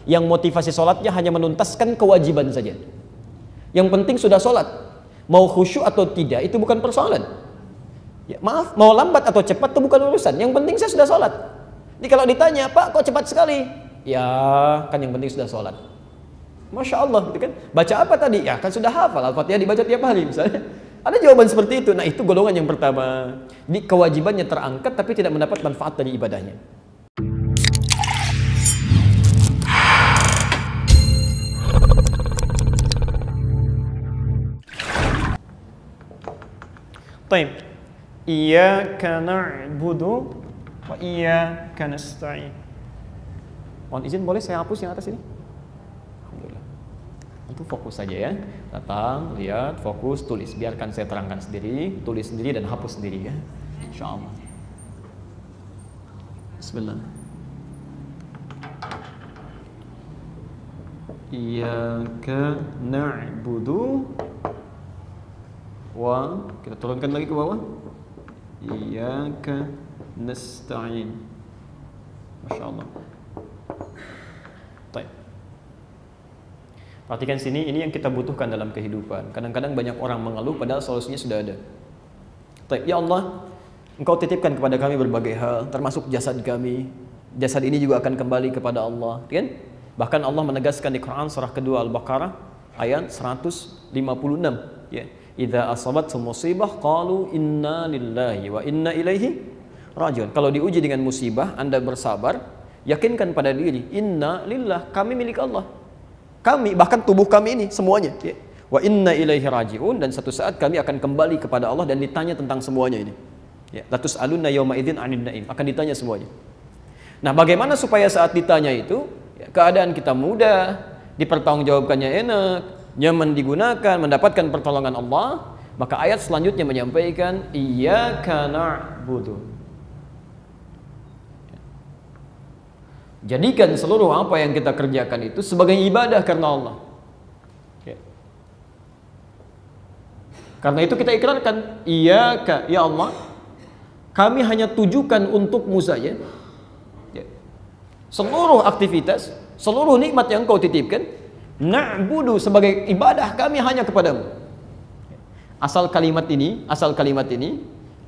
Yang motivasi sholatnya hanya menuntaskan kewajiban saja. Yang penting sudah sholat. Mau khusyuk atau tidak itu bukan persoalan. Ya, maaf, mau lambat atau cepat itu bukan urusan. Yang penting saya sudah sholat. Jadi kalau ditanya, Pak kok cepat sekali? Ya kan yang penting sudah sholat. Masya Allah, gitu kan? Baca apa tadi? Ya kan sudah hafal, Al-Fatihah dibaca tiap hari misalnya. Ada jawaban seperti itu. Nah itu golongan yang pertama. Jadi kewajibannya terangkat tapi tidak mendapat manfaat dari ibadahnya. Taib. Iyyaka na'budu wa iyyaka nasta'in. Mohon izin boleh saya hapus yang atas ini? Alhamdulillah. Itu fokus saja ya. Datang, lihat, fokus, tulis. Biarkan saya terangkan sendiri, tulis sendiri dan hapus sendiri ya. Insyaallah. Bismillah. Iyyaka na'budu wa, kita turunkan lagi ke bawah. Iyyaka nasta'in. Masya Allah. Baik. Perhatikan sini, ini yang kita butuhkan dalam kehidupan. Kadang-kadang banyak orang mengeluh padahal solusinya sudah ada. Baik, ya Allah, Engkau titipkan kepada kami berbagai hal, termasuk jasad kami. Jasad ini juga akan kembali kepada Allah, kan? Bahkan Allah menegaskan di Quran surah kedua Al-Baqarah ayat 156, ya. Idza asabatkum musibah qalu inna lillahi wa inna ilaihi rajiun. Kalau diuji dengan musibah, Anda bersabar, yakinkan pada diri, inna lillah, kami milik Allah. Kami, bahkan tubuh kami ini semuanya, ya. Wa inna ilaihi rajiun, dan satu saat kami akan kembali kepada Allah dan ditanya tentang semuanya ini. Ya, latus alunna yauma idzin 'anil na'im, akan ditanya semuanya. Nah, bagaimana supaya saat ditanya itu, ya, keadaan kita mudah, dipertanggungjawabkannya enak, nyaman digunakan, mendapatkan pertolongan Allah? Maka ayat selanjutnya menyampaikan iyyaka na'budu. Jadikan seluruh apa yang kita kerjakan itu sebagai ibadah karena Allah. Ya. Karena itu kita ikrarkan, iyyaka, ya Allah, kami hanya tujukan untukmu saja. Ya. Seluruh aktivitas, seluruh nikmat yang Kau titipkan, na'budu, sebagai ibadah kami hanya kepadamu. Asal kalimat ini,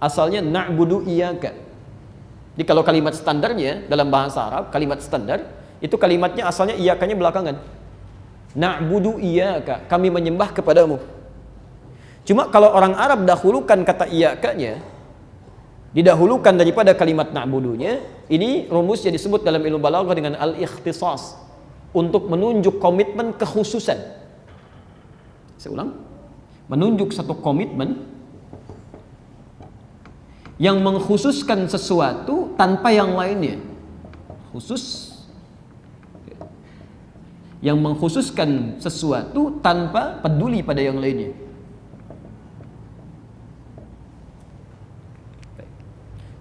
asalnya na'budu iyyaka. Jadi kalau kalimat standarnya dalam bahasa Arab, kalimat standar itu kalimatnya asalnya iyyakanya belakangan. Na'budu iyyaka, kami menyembah kepadamu. Cuma kalau orang Arab dahulukan kata iyyakanya, didahulukan daripada kalimat na'budunya, ini rumusnya disebut dalam ilmu balaghah dengan al-ikhtisas, untuk menunjuk komitmen kekhususan. Saya ulang, menunjuk satu komitmen yang mengkhususkan sesuatu tanpa yang lainnya. Khusus, yang mengkhususkan sesuatu tanpa peduli pada yang lainnya.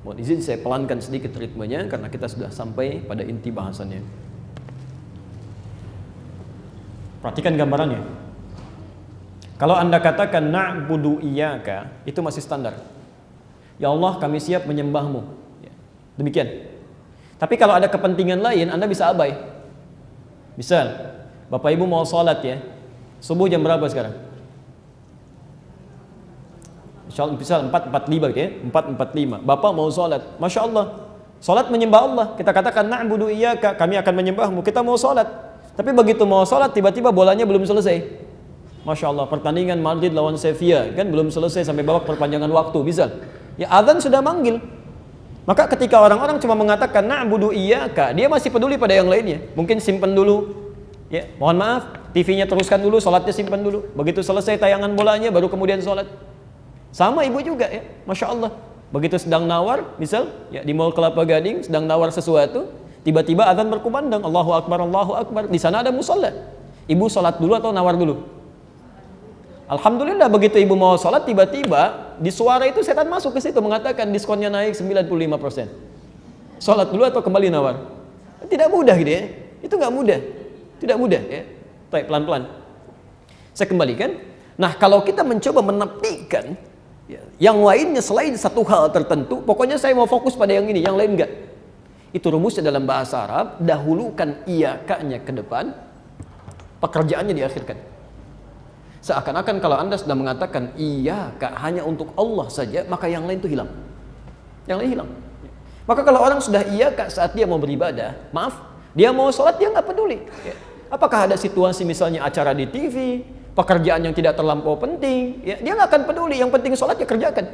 Mohon izin saya pelankan sedikit ritmenya karena kita sudah sampai pada inti bahasannya. Perhatikan gambarannya. Kalau Anda katakan na'budu iyyaka, itu masih standar. Ya Allah, kami siap menyembahmu. Ya. Demikian. Tapi kalau ada kepentingan lain, Anda bisa abai. Misal, Bapak Ibu mau sholat ya, subuh jam berapa sekarang? Misal 4.45 gitu ya, 4.45. Bapak mau sholat, Masya Allah, sholat menyembah Allah. Kita katakan na'budu iyyaka, kami akan menyembahmu. Kita mau sholat. Tapi begitu mau sholat, tiba-tiba bolanya belum selesai. Masya Allah, pertandingan Madrid lawan Sevilla kan belum selesai sampai babak perpanjangan waktu, misal. Ya azan sudah manggil. Maka ketika orang-orang cuma mengatakan na'budu iyyaka, dia masih peduli pada yang lainnya. Mungkin simpan dulu. Ya, mohon maaf, TV-nya teruskan dulu, sholatnya simpan dulu. Begitu selesai tayangan bolanya, baru kemudian sholat. Sama ibu juga ya, Masya Allah. Begitu sedang nawar, misal ya, di Mall Kelapa Gading sedang nawar sesuatu, tiba-tiba azan berkumandang, Allahu Akbar, Allahu Akbar. Di sana ada musalla. Ibu sholat dulu atau nawar dulu? Alhamdulillah, begitu ibu mau sholat, tiba-tiba di suara itu setan masuk ke situ mengatakan diskonnya naik 95%. Sholat dulu atau kembali nawar? Tidak mudah gitu ya. Itu nggak mudah. Tidak mudah ya. Baik, pelan-pelan. Saya kembalikan. Nah, kalau kita mencoba menepikan ya, yang lainnya selain satu hal tertentu, pokoknya saya mau fokus pada yang ini, yang lain enggak. Itu rumusnya dalam bahasa Arab, dahulukan iyaka-nya ke depan, pekerjaannya diakhirkan. Seakan-akan kalau Anda sudah mengatakan iyaka hanya untuk Allah saja, maka yang lain itu hilang. Yang lain hilang. Maka kalau orang sudah iyaka saat dia mau beribadah, maaf, dia mau sholat dia nggak peduli. Ya. Apakah ada situasi misalnya acara di TV, pekerjaan yang tidak terlampau penting, ya, dia nggak akan peduli. Yang penting sholat ya kerjakan.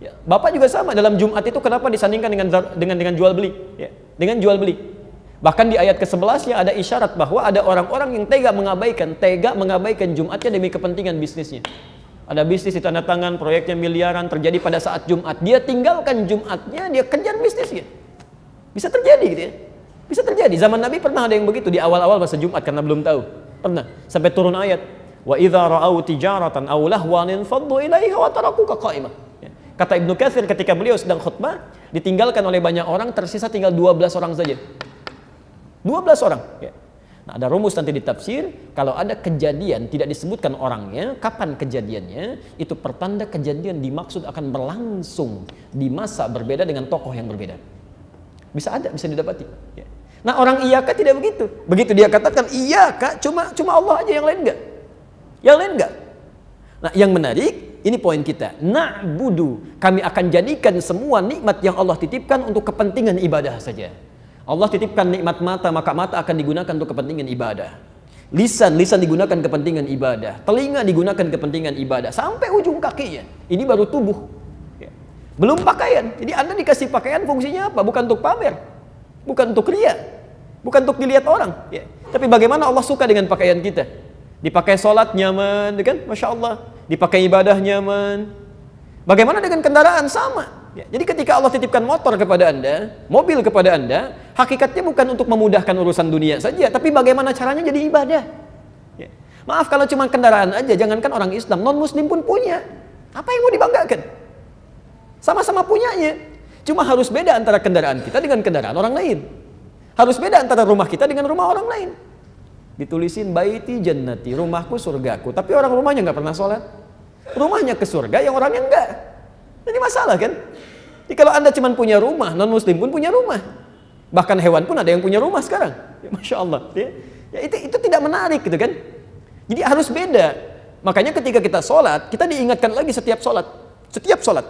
Ya. Bapak juga sama dalam Jumat itu kenapa disandingkan dengan jual beli? Ya. Dengan jual beli. Bahkan di ayat ke-11-nya ada isyarat bahwa ada orang-orang yang tega mengabaikan Jumatnya demi kepentingan bisnisnya. Ada bisnis ditanda tangan, proyeknya miliaran terjadi pada saat Jumat. Dia tinggalkan Jumatnya, dia kejar bisnisnya. Bisa terjadi gitu ya. Bisa terjadi. Zaman Nabi pernah ada yang begitu di awal-awal masa Jumat karena belum tahu. Pernah. Sampai turun ayat, "Wa idza ra'au tijaratan aw lahwan faddu ilaiha wa tarakuka qa'imah." Kata Ibnu Katsir ketika beliau sedang khutbah, ditinggalkan oleh banyak orang, tersisa tinggal 12 orang saja. 12 orang. Ya. Nah, ada rumus nanti di tafsir, kalau ada kejadian tidak disebutkan orangnya, kapan kejadiannya, itu pertanda kejadian dimaksud akan berlangsung di masa berbeda dengan tokoh yang berbeda. Bisa ada, bisa didapati. Ya. Nah, orang iyaka tidak begitu. Begitu dia katakan iyaka, cuma Allah aja, yang lain enggak. Yang lain enggak. Nah, yang menarik, ini poin kita. Na'budu, kami akan jadikan semua nikmat yang Allah titipkan untuk kepentingan ibadah saja. Allah titipkan nikmat mata, maka mata akan digunakan untuk kepentingan ibadah. Lisan digunakan kepentingan ibadah. Telinga digunakan kepentingan ibadah. Sampai ujung kakinya. Ini baru tubuh. Ya. Belum pakaian. Jadi Anda dikasih pakaian fungsinya apa? Bukan untuk pamer. Bukan untuk ria. Bukan untuk dilihat orang. Ya. Tapi bagaimana Allah suka dengan pakaian kita? Dipakai sholat nyaman, kan? Masya Allah. Dipakai ibadah nyaman. Bagaimana dengan kendaraan? Sama. Ya, jadi ketika Allah titipkan motor kepada Anda, mobil kepada Anda, hakikatnya bukan untuk memudahkan urusan dunia saja, tapi bagaimana caranya jadi ibadah. Ya. Maaf kalau cuma kendaraan aja, jangankan orang Islam, non-Muslim pun punya. Apa yang mau dibanggakan? Sama-sama punyanya. Cuma harus beda antara kendaraan kita dengan kendaraan orang lain. Harus beda antara rumah kita dengan rumah orang lain. Ditulisin baiti jannati, rumahku surgaku, tapi orang rumahnya nggak pernah sholat. Rumahnya ke surga, yang orangnya enggak. Ini masalah kan? Jadi kalau Anda cuma punya rumah, non-Muslim pun punya rumah. Bahkan hewan pun ada yang punya rumah sekarang. Ya, Masya Allah. Ya, itu tidak menarik gitu kan? Jadi harus beda. Makanya ketika kita sholat, kita diingatkan lagi setiap sholat. Setiap sholat.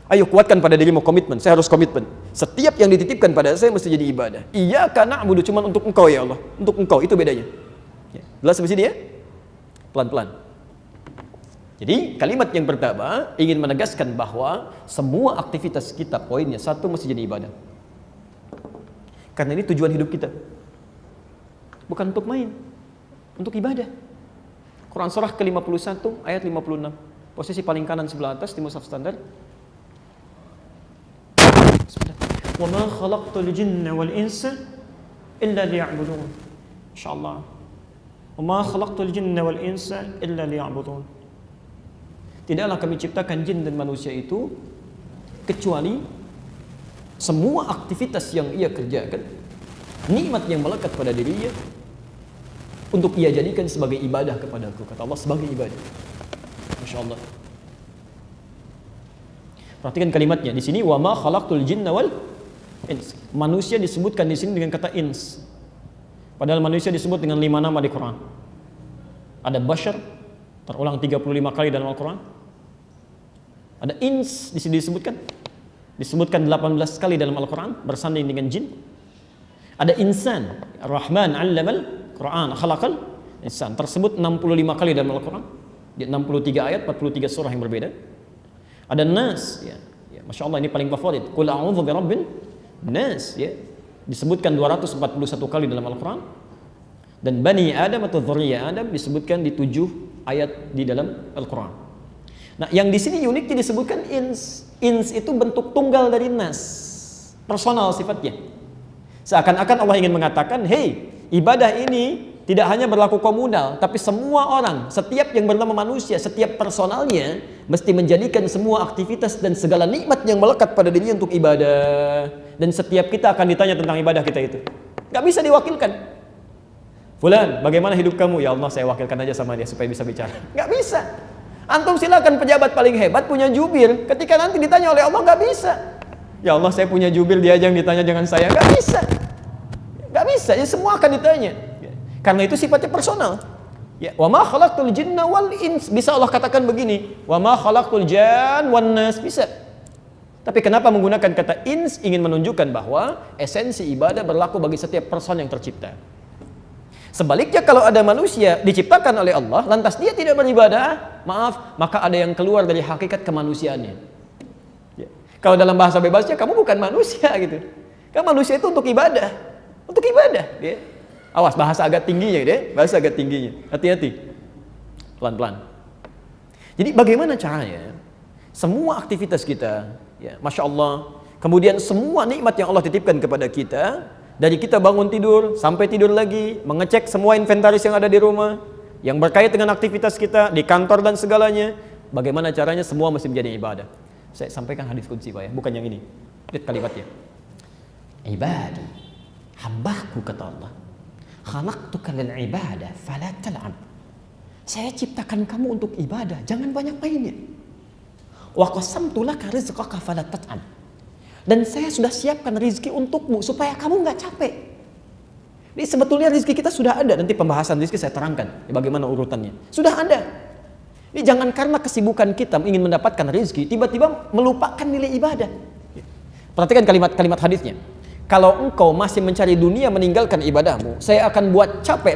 Ayo kuatkan pada dirimu komitmen. Saya harus komitmen. Setiap yang dititipkan pada saya mesti jadi ibadah. Iyyaka na'budu, cuma untuk Engkau ya Allah. Untuk Engkau, itu bedanya. Ya. Jelas sampai sini ya? Pelan-pelan. Jadi kalimat yang pertama ingin menegaskan bahwa semua aktivitas kita, poinnya satu, mesti jadi ibadah. Karena ini tujuan hidup kita. Bukan untuk main, untuk ibadah. Quran surah ke-51 ayat 56. Posisi paling kanan sebelah atas di mushaf standar. Wa ma khalaqtul jinna wal insa illa liya'budun. Insyaallah. Wa ma khalaqtul jinna wal insa illa liya'budun. Tidaklah kami ciptakan jin dan manusia itu kecuali semua aktivitas yang ia kerjakan, nikmat yang melekat pada dirinya, untuk ia jadikan sebagai ibadah kepadaku. Kata Allah, sebagai ibadah. Masya Allah. Perhatikan kalimatnya di sini, wa ma khalaqtul jinna wal ins. Manusia disebutkan di sini dengan kata ins. Padahal manusia disebut dengan 5 nama di Quran. Ada bashar, terulang 35 kali dalam Al-Quran. Ada ins di sini disebutkan 18 kali dalam Al-Quran, bersanding dengan jin. Ada insan, Rahman 'allamal Quran, khalaqal insan, tersebut 65 kali dalam Al-Quran. Di 63 ayat, 43 surah yang berbeda. Ada nas, ya, Masya Allah, ini paling favorit. Qul a'udzu birabbin nas, ya, disebutkan 241 kali dalam Al-Quran. Dan Bani Adam atau Dzurriyyah Adam disebutkan di 7 ayat di dalam Al-Quran. Nah, yang di sini unik disebutkan ins. Ins itu bentuk tunggal dari nas, personal sifatnya. Seakan-akan Allah ingin mengatakan, hei, ibadah ini tidak hanya berlaku komunal, tapi semua orang, setiap yang bernama manusia, setiap personalnya mesti menjadikan semua aktivitas dan segala nikmat yang melekat pada dirinya untuk ibadah. Dan setiap kita akan ditanya tentang ibadah kita itu. Gak bisa diwakilkan. Fulan, bagaimana hidup kamu? Ya Allah, saya wakilkan aja sama dia supaya bisa bicara. Gak bisa. Antum silakan pejabat paling hebat punya jubir, ketika nanti ditanya oleh Allah nggak bisa. Ya Allah, saya punya jubir, dia aja yang ditanya jangan saya. Nggak bisa. Nggak bisa, ya semua akan ditanya. Karena itu sifatnya personal. Ya, wa ma khalaqtul jinna wal ins. Bisa Allah katakan begini, wa ma khalaqtul jan wan nas, bisa. Tapi kenapa menggunakan kata ins? Ingin menunjukkan bahwa esensi ibadah berlaku bagi setiap person yang tercipta. Sebaliknya kalau ada manusia diciptakan oleh Allah, lantas dia tidak beribadah, maaf, maka ada yang keluar dari hakikat kemanusiaannya. Ya. Kalau dalam bahasa bebasnya, kamu bukan manusia gitu. Kamu manusia itu untuk ibadah, untuk ibadah. Ya. Awas bahasa agak tingginya, deh, bahasa agak tingginya. Hati-hati, pelan-pelan. Jadi bagaimana caranya? Semua aktivitas kita, ya, masya Allah. Kemudian semua nikmat yang Allah titipkan kepada kita. Dari kita bangun tidur, sampai tidur lagi, mengecek semua inventaris yang ada di rumah, yang berkait dengan aktivitas kita, di kantor dan segalanya, bagaimana caranya semua mesti menjadi ibadah. Saya sampaikan hadis qudsi Pak ya, bukan yang ini. Lihat kalimatnya. Ibadi, hambaku kata Allah. Khalaqtuka lil ibadah, fala tal'ab. Saya ciptakan kamu untuk ibadah, jangan banyak mainnya. Wa qasamtu laka rizqaka fala tat'ab. Dan saya sudah siapkan rizki untukmu supaya kamu nggak capek. Jadi sebetulnya rizki kita sudah ada. Nanti pembahasan rizki saya terangkan bagaimana urutannya. Sudah ada. Ini jangan karena kesibukan kita ingin mendapatkan rizki tiba-tiba melupakan nilai ibadah. Perhatikan kalimat hadisnya. Kalau engkau masih mencari dunia meninggalkan ibadahmu, saya akan buat capek.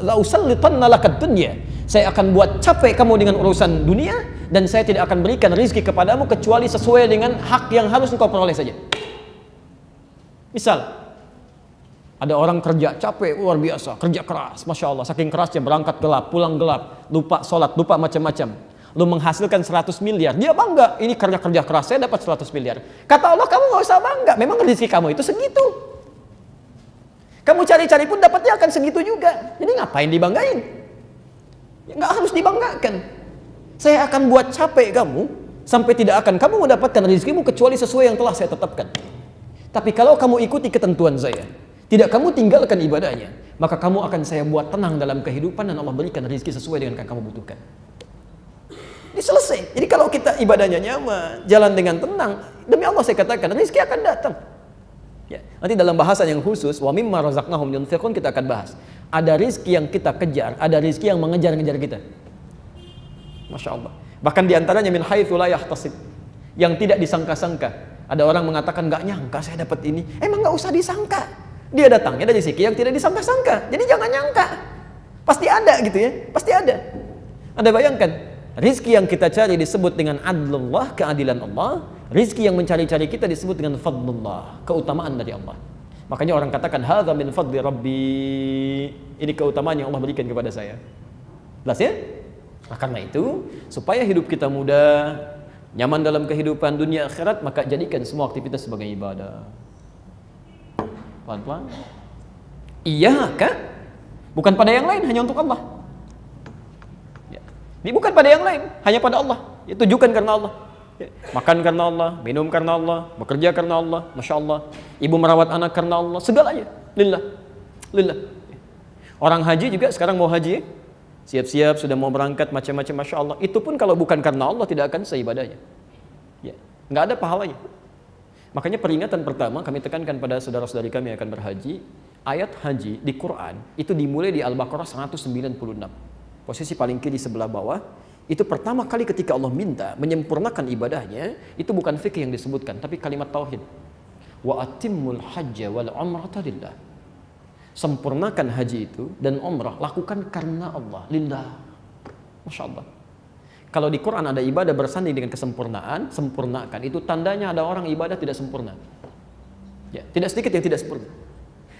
La usallitanna lakad dunya. Saya akan buat capek kamu dengan urusan dunia, dan saya tidak akan berikan rizki kepadamu kecuali sesuai dengan hak yang harus engkau peroleh saja. Misal, ada orang kerja capek luar biasa, kerja keras, masya Allah, saking kerasnya berangkat gelap, pulang gelap, lupa sholat, lupa macam-macam. Lu menghasilkan 100 miliar, dia bangga, ini karena kerja keras saya dapat 100 miliar. Kata Allah, kamu gak usah bangga, memang rezeki kamu itu segitu. Kamu cari-cari pun dapatnya akan segitu juga. Jadi ngapain dibanggain? Ya, gak harus dibanggakan. Saya akan buat capek kamu sampai tidak akan kamu mendapatkan rezekimu kecuali sesuai yang telah saya tetapkan. Tapi kalau kamu ikuti ketentuan saya, tidak kamu tinggalkan ibadahnya, maka kamu akan saya buat tenang dalam kehidupan dan Allah berikan rezeki sesuai dengan yang kamu butuhkan. Ini selesai. Jadi kalau kita ibadahnya nyaman, jalan dengan tenang, demi Allah saya katakan rezeki akan datang. Ya, nanti dalam bahasan yang khusus, wa mimma razaqnahum yunfiqun, kita akan bahas. Ada rezeki yang kita kejar, ada rezeki yang mengejar-ngejar kita. Masya Allah. Bahkan diantaranya min haitsu la yahtasib, yang tidak disangka-sangka. Ada orang mengatakan nggak nyangka saya dapat ini. Emang nggak usah disangka. Dia datangnya dari rezeki yang tidak disangka-sangka. Jadi jangan nyangka. Pasti ada gitu ya. Pasti ada. Anda bayangkan, rizki yang kita cari disebut dengan adlullah, keadilan Allah. Rizki yang mencari-cari kita disebut dengan fadlullah, keutamaan dari Allah. Makanya orang katakan hadza min fadli rabbi. Ini keutamaan yang Allah berikan kepada saya. Jelas ya? Nah, karena itu, supaya hidup kita mudah, nyaman dalam kehidupan dunia akhirat, maka jadikan semua aktivitas sebagai ibadah. Pelan-pelan. Iya kah? Bukan pada yang lain, hanya untuk Allah. Ya. Ini bukan pada yang lain, hanya pada Allah. Ya, tujukan karena Allah. Ya. Makan karena Allah, minum karena Allah, bekerja karena Allah, masya Allah. Ibu merawat anak karena Allah, segalanya. Lillah. Lillah. Orang haji juga sekarang mau haji, siap-siap sudah mau berangkat macam-macam, masya Allah. Itu pun kalau bukan karena Allah tidak akan seibadahnya. Ya, nggak ada pahalanya. Makanya peringatan pertama kami tekankan pada saudara-saudari kami yang akan berhaji, ayat haji di Quran itu dimulai di Al-Baqarah 196. Posisi paling kiri sebelah bawah, itu pertama kali ketika Allah minta menyempurnakan ibadahnya, itu bukan fikih yang disebutkan, tapi kalimat tauhid. Wa atimmul hajja wal umrata lillah. Sempurnakan haji itu dan umrah, lakukan karena Allah, lillah. Masya Allah. Kalau di Quran ada ibadah bersanding dengan kesempurnaan, sempurnakan. Itu tandanya ada orang ibadah tidak sempurna. Ya, tidak sedikit yang tidak sempurna.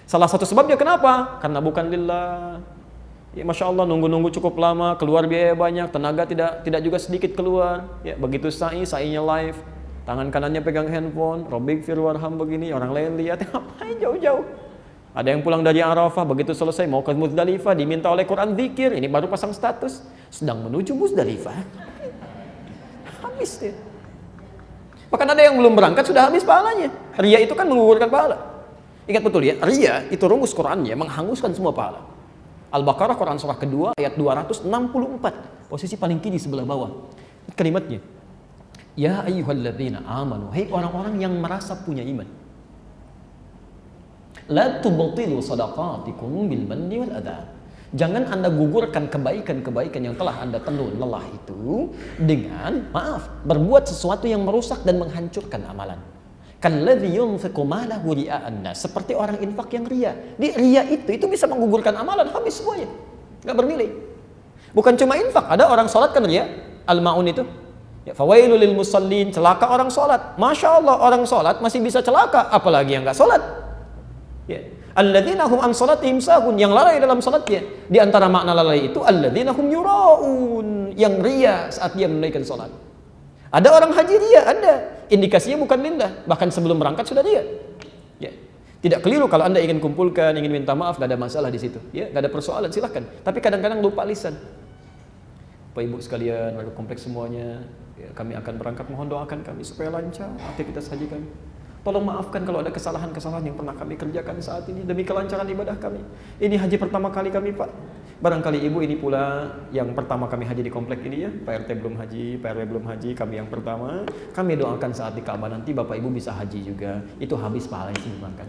Salah satu sebabnya kenapa? Karena bukan lillah. Ya, masya Allah, nunggu-nunggu cukup lama, keluar biaya banyak, tenaga tidak juga sedikit keluar. Ya, begitu sa'inya live, tangan kanannya pegang handphone, Rabbik firwarham begini, orang lain lihat, ngapain jauh-jauh? Ada yang pulang dari Arafah, begitu selesai mau ke Muzdalifah, diminta oleh Quran zikir, ini baru pasang status, sedang menuju Muzdalifah. Habis dia. Bahkan ada yang belum berangkat sudah habis pahalanya. Ria itu kan menggugurkan pahala. Ingat betul ya, ria itu rumus Qurannya menghanguskan semua pahala. Al-Baqarah Quran surah kedua ayat 264, posisi paling kiri sebelah bawah. Kalimatnya, Ya ayyuhalladzina amanu, hai orang-orang yang merasa punya iman. La tubtilu shadaqatikum bil manni wal adha. Jangan Anda gugurkan kebaikan-kebaikan yang telah Anda tenun lelah itu dengan berbuat sesuatu yang merusak dan menghancurkan amalan. Kalladzi yunfiqu malahu ria'an nas, seperti orang infak yang ria. Di ria itu bisa menggugurkan amalan, habis semuanya. Enggak bernilai. Bukan cuma infak, ada orang salat kan ria, al-maun itu. Ya, fawailul lil musallin, celaka orang salat. Masya Allah, orang salat masih bisa celaka, apalagi yang enggak salat. Ya. Alladzina hum an salatihim sahun, yang lalai dalam salatnya. Di antara makna lalai itu alladzina hum yuraun, yang ria saat dia menunaikan salat. Ada orang haji ria, ada. Indikasinya bukan lillah, bahkan sebelum berangkat sudah ria. Ya. Tidak keliru kalau Anda ingin kumpulkan, ingin minta maaf, gak ada masalah di situ. Ya, gak ada persoalan, silahkan. Tapi kadang-kadang lupa lisan. Bapak Ibu sekalian, warga kompleks semuanya, ya, kami akan berangkat, mohon doakan kami supaya lancar aktivitas haji kami. Tolong maafkan kalau ada kesalahan-kesalahan yang pernah kami kerjakan saat ini demi kelancaran ibadah kami. Ini haji pertama kali kami, Pak. Barangkali Ibu ini pula yang pertama kami haji di komplek ini ya. Pak RT belum haji, Pak RW belum haji, kami yang pertama. Kami doakan saat di Ka'bah nanti Bapak Ibu bisa haji juga. Itu habis pahala yang disumbangkan.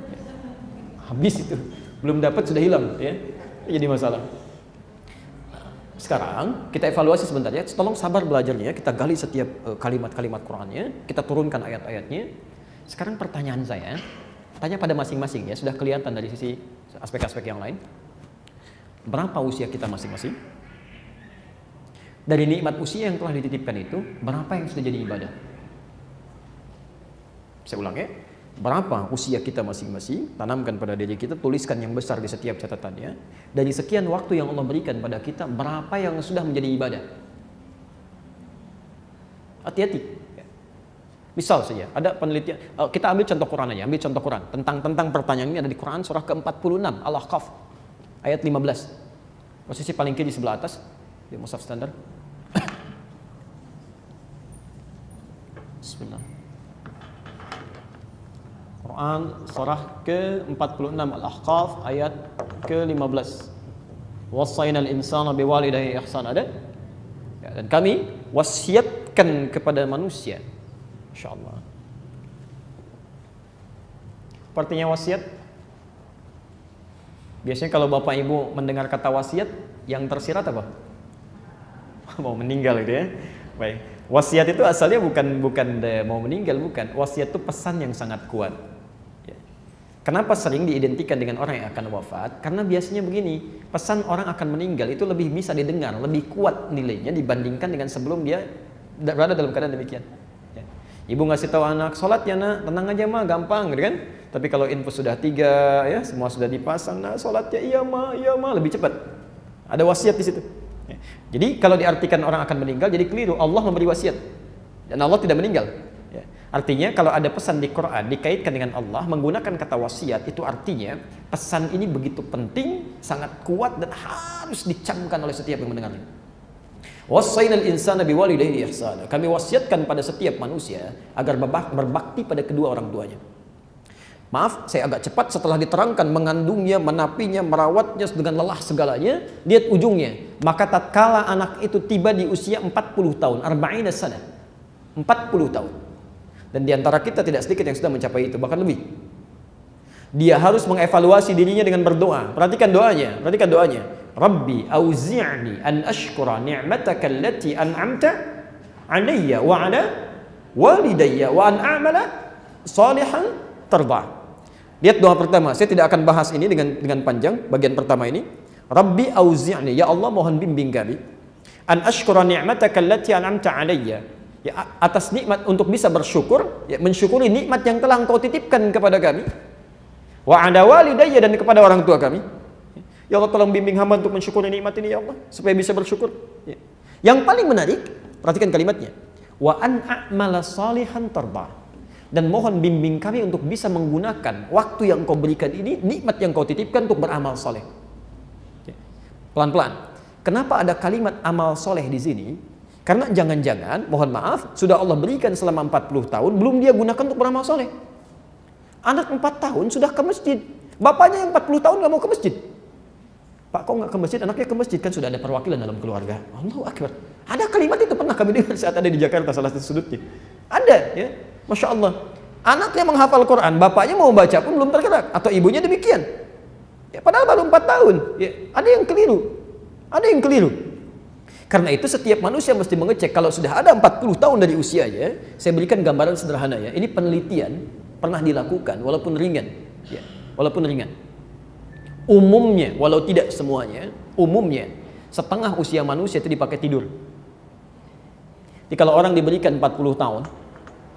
Ya. Habis itu. Belum dapat sudah hilang ya. Jadi masalah. Sekarang kita evaluasi sebentar ya, tolong sabar belajarnya, kita gali setiap kalimat-kalimat Qur'annya, kita turunkan ayat-ayatnya. Sekarang pertanyaan saya, tanya pada masing-masing ya, sudah kelihatan dari sisi aspek-aspek yang lain. Berapa usia kita masing-masing? Dari nikmat usia yang telah dititipkan itu, berapa yang sudah jadi ibadah? Saya ulang ya. Berapa usia kita masing-masing, tanamkan pada diri kita, tuliskan yang besar di setiap catatannya. Dari sekian waktu yang Allah berikan pada kita, berapa yang sudah menjadi ibadah? Hati-hati. Misal saja, ada penelitian, kita ambil contoh Quran aja, ambil contoh Quran. Tentang pertanyaan ini ada di Quran surah ke-46, Al-Ahqaf, ayat 15. Posisi paling kiri sebelah atas, di mushaf standar. Bismillah. Quran surah ke-46 Al-Ahqaf ayat ke-15. Wassaynal insana biwalidayhi ihsan, ada? Ya, dan kami wasiatkan kepada manusia. Insyaallah. Artinya wasiat. Biasanya kalau Bapak Ibu mendengar kata wasiat, yang tersirat apa? Mau meninggal gitu ya. Baik. Wasiat itu asalnya bukan mau meninggal, bukan. Wasiat itu pesan yang sangat kuat. Kenapa sering diidentikan dengan orang yang akan wafat? Karena biasanya begini, pesan orang akan meninggal itu lebih bisa didengar, lebih kuat nilainya dibandingkan dengan sebelum dia berada dalam keadaan demikian. Ya. Ibu ngasih tahu anak, sholat ya nak, tenang aja mah, gampang gitu kan? Tapi kalau info sudah 3, ya semua sudah dipasang, nah sholat ya iya mah, lebih cepat. Ada wasiat di situ. Ya. Jadi kalau diartikan orang akan meninggal, jadi keliru. Allah memberi wasiat dan Allah tidak meninggal. Ya. Artinya kalau ada pesan di Quran dikaitkan dengan Allah menggunakan kata wasiat, itu artinya pesan ini begitu penting, sangat kuat dan harus dicamkan oleh setiap yang mendengarnya. Wassaynal insana biwalidayhi ihsana. Kami wasiatkan pada setiap manusia agar berbakti pada kedua orang tuanya. Maaf, saya agak cepat setelah diterangkan mengandungnya, menapinya, merawatnya dengan lelah segalanya, lihat ujungnya. Maka tatkala anak itu tiba di usia 40 tahun, 40 sana. 40 tahun. Dan di antara kita tidak sedikit yang sudah mencapai itu, bahkan lebih. Dia harus mengevaluasi dirinya dengan berdoa. Perhatikan doanya. Rabbi auzi'ni an ashkura ni'mataka allati an'amta 'alayya wa 'ala walidayya wa an a'mala salihan tarda. Lihat doa pertama. Saya tidak akan bahas ini dengan panjang bagian pertama ini. Rabbi auzi'ni, ya Allah mohon bimbing kami an ashkura ni'mataka allati an'amta 'alayya. Ya, atas nikmat untuk bisa bersyukur, ya, mensyukuri nikmat yang telah Engkau titipkan kepada kami. Wa 'ala walidayya, dan kepada orang tua kami. Ya Allah tolong bimbing hamba untuk mensyukuri nikmat ini ya Allah, supaya bisa bersyukur. Ya. Yang paling menarik, perhatikan kalimatnya. Wa an a'mala salihan tarda. Dan mohon bimbing kami untuk bisa menggunakan waktu yang Engkau berikan ini, nikmat yang Engkau titipkan untuk beramal soleh. Ya. Pelan-pelan. Kenapa ada kalimat amal soleh di sini? Karena jangan-jangan, mohon maaf, sudah Allah berikan selama 40 tahun, belum dia gunakan untuk beramal soleh. Anak 4 tahun sudah ke masjid. Bapaknya yang 40 tahun gak mau ke masjid. Pak kok nggak ke masjid? Anaknya ke masjid, kan sudah ada perwakilan dalam keluarga. Allahu Akbar. Ada kalimat itu pernah kami dengar saat ada di Jakarta salah satu sudutnya. Ada ya. Masya Allah. Anaknya menghafal Quran, bapaknya mau baca pun belum tergerak, atau ibunya demikian. Ya, padahal baru 4 tahun. Ya, ada yang keliru. Ada yang keliru. Karena itu setiap manusia mesti mengecek. Kalau sudah ada 40 tahun dari usianya, saya berikan gambaran sederhana ya. Ini penelitian pernah dilakukan walaupun ringan. Ya, walaupun ringan. Umumnya, walau tidak semuanya, umumnya setengah usia manusia itu dipakai tidur. Jadi kalau orang diberikan 40 tahun,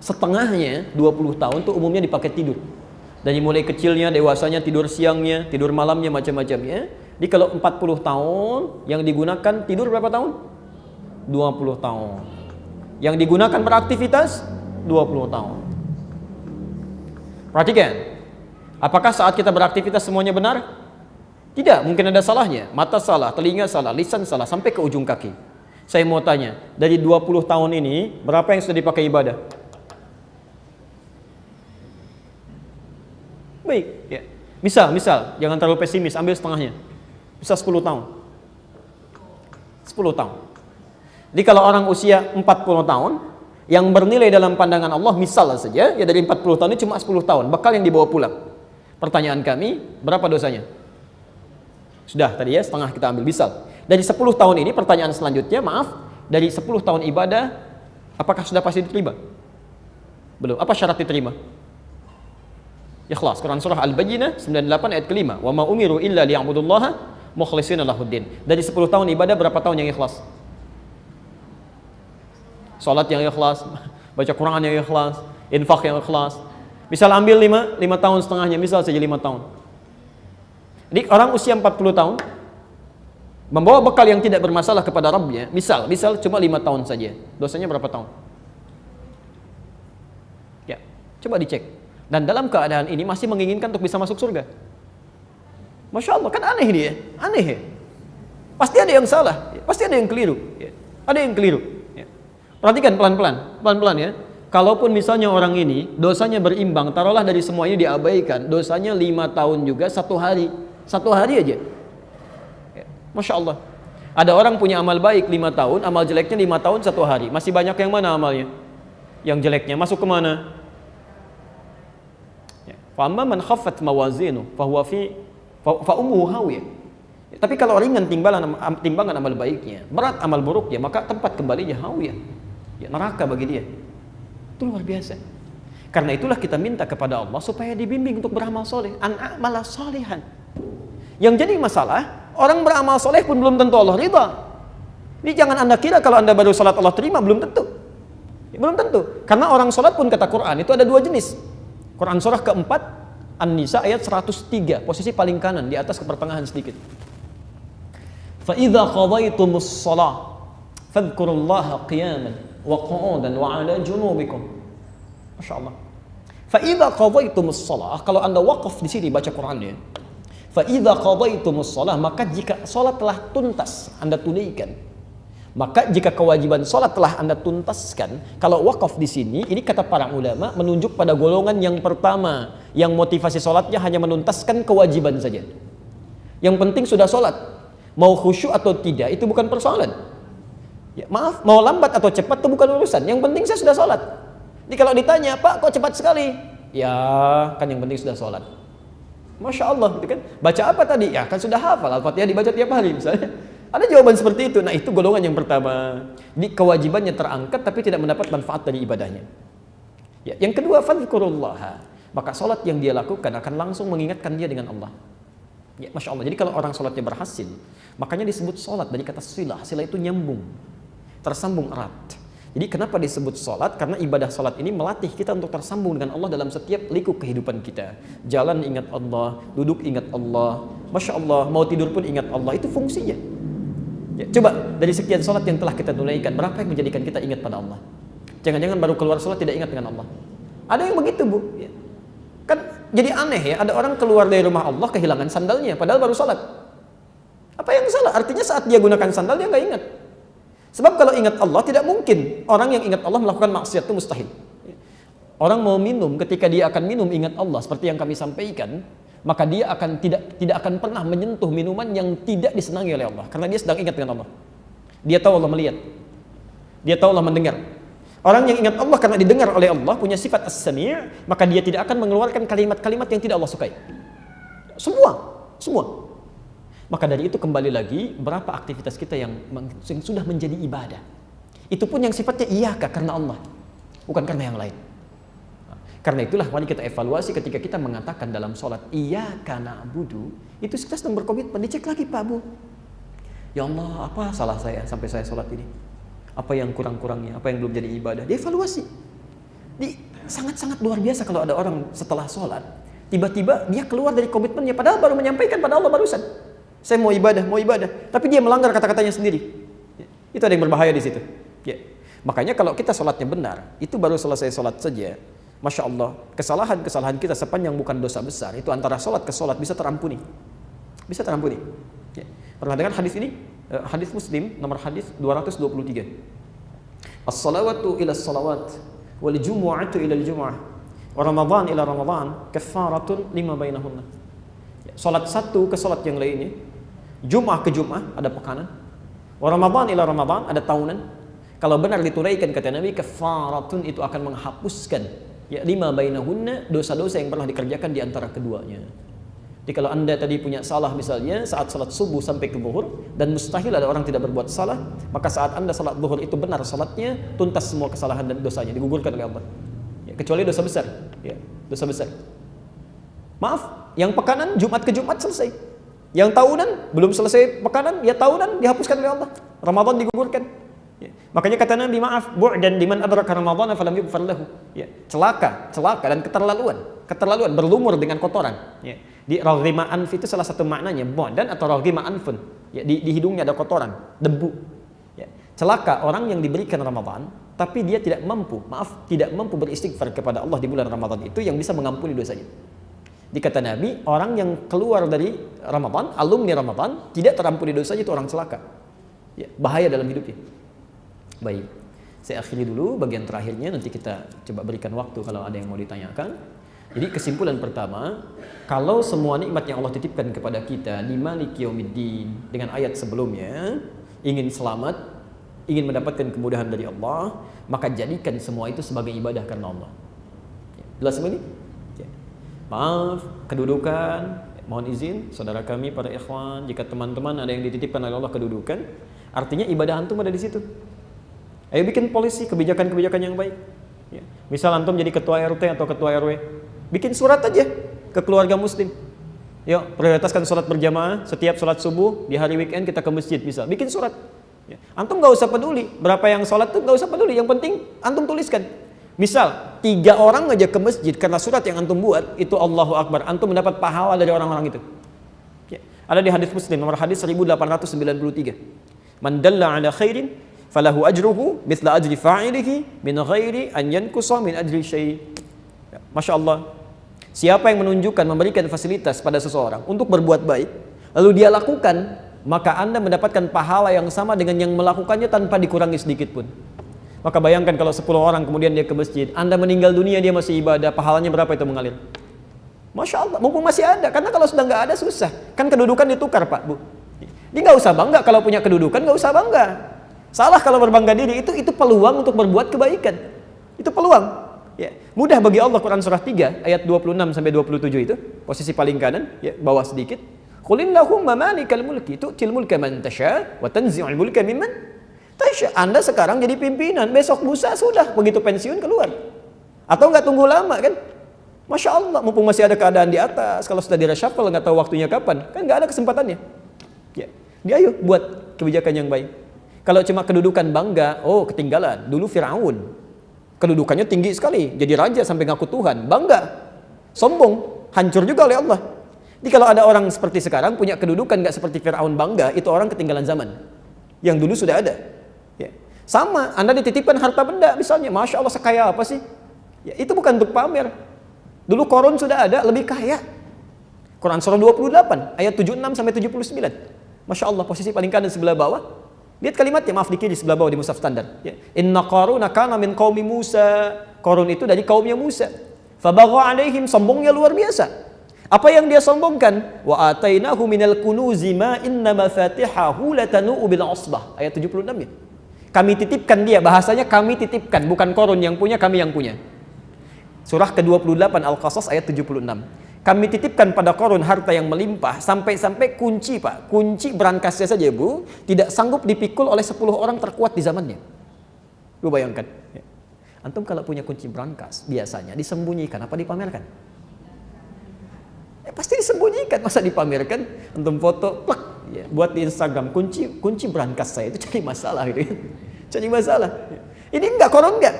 setengahnya 20 tahun itu umumnya dipakai tidur. Dari mulai kecilnya, dewasanya, tidur siangnya, tidur malamnya, macam-macamnya. Jadi kalau 40 tahun yang digunakan tidur berapa tahun? 20 tahun. Yang digunakan beraktivitas 20 tahun. Perhatikan. Apakah saat kita beraktivitas semuanya benar? Tidak, mungkin ada salahnya. Mata salah, telinga salah, lisan salah, sampai ke ujung kaki. Saya mau tanya, dari 20 tahun ini, berapa yang sudah dipakai ibadah? Baik, ya. Misal, jangan terlalu pesimis, ambil setengahnya. Bisa 10 tahun. 10 tahun. Jadi kalau orang usia 40 tahun, yang bernilai dalam pandangan Allah, misal saja, ya dari 40 tahun ini cuma 10 tahun, bekal yang dibawa pulang. Pertanyaan kami, berapa dosanya? Sudah tadi ya, setengah kita ambil misal. Dari 10 tahun ini, pertanyaan selanjutnya, maaf, dari 10 tahun ibadah, apakah sudah pasti diterima? Belum. Apa syarat diterima? Ikhlas. Quran surah Al-Bayyinah 98 ayat ke-5. Wa ma umiru illa liya'budullaha mukhlishina lahuddin. Dari 10 tahun ibadah, berapa tahun yang ikhlas? Salat yang ikhlas, baca Quran yang ikhlas, infak yang ikhlas. Misal ambil 5 tahun setengahnya, misal saja 5 tahun. Jadi orang usia 40 tahun membawa bekal yang tidak bermasalah kepada Rabbnya, misal cuma 5 tahun saja, dosanya berapa tahun? Ya, coba dicek. Dan dalam keadaan ini masih menginginkan untuk bisa masuk surga. Masya Allah, kan aneh dia, aneh ya. Pasti ada yang salah, pasti ada yang keliru, ya. Ada yang keliru. Ya. Perhatikan pelan-pelan ya. Kalaupun misalnya orang ini dosanya berimbang, taruhlah dari semua ini diabaikan, dosanya 5 tahun juga 1 hari. 1 hari aja. Ya, Masya Allah. Ada orang punya amal baik 5 tahun, amal jeleknya 5 tahun 1 hari. Masih banyak yang mana amalnya? Yang jeleknya masuk ke mana? Ya. Fa amma man khaffat mawazinu fa ummuhu hawiyah. Ya, tapi kalau ringan timbangan amal baiknya, berat amal buruknya, maka tempat kembalinya hawiyah. Ya, neraka bagi dia. Itu luar biasa. Karena itulah kita minta kepada Allah supaya dibimbing untuk beramal soleh. An a'mala solihan. Yang jadi masalah, orang beramal soleh pun belum tentu Allah ridha. Ini jangan anda kira kalau anda baru salat Allah terima, belum tentu. Belum tentu. Karena orang salat pun kata Quran itu ada 2 jenis. Quran surah keempat, An-Nisa ayat 103, posisi paling kanan di atas ke pertengahan sedikit. Fa idza qadaytumus shalah fadhkurullaha qiyaman wa qu'udan wa 'ala junubikum. Masyaallah. Fa idza qadaytumus shalah, kalau anda waqaf di sini baca Qurannya. Fa idza qadaytumus shalah, maka jika salat telah tuntas Anda tunaikan. Maka jika kewajiban salat telah Anda tuntaskan, kalau wakaf di sini, ini kata para ulama menunjuk pada golongan yang pertama, yang motivasi salatnya hanya menuntaskan kewajiban saja. Yang penting sudah salat. Mau khusyuk atau tidak itu bukan persoalan. Ya, maaf, mau lambat atau cepat itu bukan urusan. Yang penting saya sudah salat. Jadi kalau ditanya, "Pak, kok cepat sekali?" Ya, kan yang penting sudah salat. Masya Allah, gitu kan? Baca apa tadi? Ya kan sudah hafal, Al-Fatihah dibaca tiap hari misalnya. Ada jawaban seperti itu. Nah itu golongan yang pertama. Jadi kewajibannya terangkat tapi tidak mendapat manfaat dari ibadahnya. Ya, yang kedua, fadhkurullaha. Maka salat yang dia lakukan akan langsung mengingatkan dia dengan Allah. Ya, Masya Allah. Jadi kalau orang salatnya berhasil, makanya disebut salat dari kata silah. Silah itu nyambung, tersambung erat. Jadi kenapa disebut salat? Karena ibadah salat ini melatih kita untuk tersambung dengan Allah dalam setiap liku kehidupan kita. Jalan ingat Allah, duduk ingat Allah, Masya Allah, mau tidur pun ingat Allah. Itu fungsinya. Ya, coba dari sekian salat yang telah kita tunaikan, berapa yang menjadikan kita ingat pada Allah? Jangan-jangan baru keluar salat tidak ingat dengan Allah. Ada yang begitu, Bu. Ya. Kan jadi aneh ya, ada orang keluar dari rumah Allah kehilangan sandalnya, padahal baru salat. Apa yang salah? Artinya saat dia gunakan sandal dia nggak ingat. Sebab kalau ingat Allah tidak mungkin orang yang ingat Allah melakukan maksiat, itu mustahil. Orang mau minum, ketika dia akan minum ingat Allah seperti yang kami sampaikan, maka dia akan tidak akan pernah menyentuh minuman yang tidak disenangi oleh Allah, karena dia sedang ingat dengan Allah. Dia tahu Allah melihat, dia tahu Allah mendengar. Orang yang ingat Allah karena didengar oleh Allah, punya sifat as-sami', maka dia tidak akan mengeluarkan kalimat-kalimat yang tidak Allah sukai. Semua. Maka dari itu kembali lagi, berapa aktivitas kita yang sudah menjadi ibadah. Itu pun yang sifatnya iyaka karena Allah, bukan karena yang lain. Karena itulah mari kita evaluasi ketika kita mengatakan dalam sholat iyyaka na'budu, itu kita sedang berkomitmen. Dicek lagi Pak Bu, ya Allah, apa salah saya sampai saya sholat ini? Apa yang kurang-kurangnya, apa yang belum jadi ibadah? Dievaluasi. Sangat-sangat luar biasa kalau ada orang setelah sholat tiba-tiba dia keluar dari komitmennya, padahal baru menyampaikan pada Allah barusan, saya mau ibadah, tapi dia melanggar kata-katanya sendiri. Itu ada yang berbahaya di situ. Ya. Makanya kalau kita sholatnya benar, itu baru selesai sholat saja, Masya Allah, kesalahan kita sepanjang bukan dosa besar, itu antara sholat ke sholat bisa terampuni. Ya. Pernah dengar hadis ini? Hadis Muslim, nomor hadis 223. As-salawatu ila as-salawat, wal jumu'atu ila al-jumu'ah, wa Ramadan ila Ramadan, kaffaratun lima bainahunna. Salat satu ke salat yang lainnya, Jum'ah ke Jum'ah ada pekanan, wa Ramadan ila Ramadan ada tahunan. Kalau benar ditunaikan kata Nabi, kaffaratun itu akan menghapuskan lima bainahunna, dosa-dosa yang pernah dikerjakan di antara keduanya. Jadi kalau Anda tadi punya salah misalnya saat salat subuh sampai ke zuhur, dan mustahil ada orang tidak berbuat salah, maka saat Anda salat zuhur itu benar salatnya, tuntas semua kesalahan dan dosanya, digugurkan oleh Allah. Ya, kecuali dosa besar. Ya, dosa besar. Maaf, yang pekanan Jumat ke Jumat selesai. Yang tahunan belum selesai pekanan, ya tahunan dihapuskan oleh Allah. Ramadan digugurkan. Ya. Makanya kata Nabi, maaf, bu'dan liman adraka Ramadan falam yughfar lahu. Ya, celaka dan keterlaluan berlumur dengan kotoran. Ya. Di raghima anf itu salah satu maknanya bu'dan atau raghima anfun. Ya, di hidungnya ada kotoran, debu. Ya. Celaka orang yang diberikan Ramadan tapi dia tidak mampu beristighfar kepada Allah di bulan Ramadan itu yang bisa mengampuni dosanya. Dikata Nabi, orang yang keluar dari Ramadan, alumni Ramadan, tidak terampuni dosanya, itu orang celaka. Ya, bahaya dalam hidupnya. Baik, saya akhiri dulu bagian terakhirnya, nanti kita coba berikan waktu kalau ada yang mau ditanyakan. Jadi kesimpulan pertama, kalau semua nikmat yang Allah titipkan kepada kita di Maliki Yaumiddin dengan ayat sebelumnya, ingin selamat, ingin mendapatkan kemudahan dari Allah, maka jadikan semua itu sebagai ibadah karena Allah. Jelas ini? Maaf, kedudukan, mohon izin saudara kami para ikhwan, jika teman-teman ada yang dititipkan oleh Allah kedudukan, artinya ibadah antum ada di situ. Ayo bikin polisi kebijakan-kebijakan yang baik. Ya. Misal antum jadi ketua RT atau ketua RW, bikin surat aja ke keluarga muslim. Yuk, prioritaskan sholat berjamaah, setiap sholat subuh, di hari weekend kita ke masjid, bisa. Bikin surat. Ya. Antum gak usah peduli, berapa yang sholat tuh gak usah peduli, yang penting antum tuliskan. Misal, 3 orang aja ke masjid karena surat yang antum buat, itu Allahu Akbar, antum mendapat pahala dari orang-orang itu. Ya. Ada di hadis Muslim, nomor hadis 1893. Man dalla ala khairin, falahu ajruhu, mithla ajri fa'ilihi, min ghairi an yankusa min ajri syai'. Ya. Masya Allah. Siapa yang menunjukkan, memberikan fasilitas pada seseorang untuk berbuat baik, lalu dia lakukan, maka Anda mendapatkan pahala yang sama dengan yang melakukannya tanpa dikurangi sedikit pun. Maka bayangkan kalau 10 orang kemudian dia ke masjid, Anda meninggal dunia, dia masih ibadah, pahalanya berapa itu mengalir? Masya Allah, mumpung masih ada, karena kalau sudah nggak ada susah. Kan kedudukan ditukar Pak, Bu. Dia nggak usah bangga kalau punya kedudukan, nggak usah bangga. Salah kalau berbangga diri, itu peluang untuk berbuat kebaikan. Itu peluang. Ya. Mudah bagi Allah, Quran surah 3 ayat 26-27 itu, posisi paling kanan, ya, bawah sedikit. Qulillahumma malikal mulki tu'til mulka man tasha wa tanzi'ul mulka mimman tasha. Anda sekarang jadi pimpinan, besok lusa sudah begitu pensiun keluar. Atau nggak tunggu lama kan? Masya Allah, mumpung masih ada keadaan di atas, kalau sudah di-reshuffle nggak tahu waktunya kapan, kan nggak ada kesempatannya. Ya, dia ayo buat kebijakan yang baik. Kalau cuma kedudukan bangga, oh ketinggalan. Dulu Firaun, kedudukannya tinggi sekali, jadi raja sampai ngaku Tuhan, bangga, sombong, hancur juga oleh Allah. Jadi kalau ada orang seperti sekarang punya kedudukan nggak seperti Firaun bangga, itu orang ketinggalan zaman. Yang dulu sudah ada. Ya. Sama, Anda dititipkan harta benda misalnya, Masya Allah sekaya apa sih? Ya, itu bukan untuk pamer. Dulu Korun sudah ada, lebih kaya. Quran surah 28 ayat 76-79. Masya Allah, posisi paling kanan sebelah bawah. Lihat kalimatnya, maaf di kiri sebelah bawah di mushaf standar. Ya. Inna Qaruna kana min qaumi Musa. Korun itu dari kaumnya Musa. Fabagha alaihim, sombongnya luar biasa. Apa yang dia sombongkan? Wa atainahu minal kunuzi ma inna mafatihahu latanu bil usbah. Ayat 76 ya. Kami titipkan dia, bahasanya kami titipkan, bukan Qarun yang punya, kami yang punya. Surah ke-28 Al-Qasas ayat 76. Kami titipkan pada Qarun harta yang melimpah, sampai-sampai kunci Pak, kunci berangkasnya saja Bu, tidak sanggup dipikul oleh 10 orang terkuat di zamannya. Lu bayangkan. Ya. Antum kalau punya kunci berangkas, biasanya disembunyikan apa dipamerkan? Pasti disembunyikan, masa dipamerkan? Antum foto, plak, ya, buat di Instagram, kunci berangkas saya itu cari masalah gitu ya. Cari masalah. Ini enggak, Qarun enggak.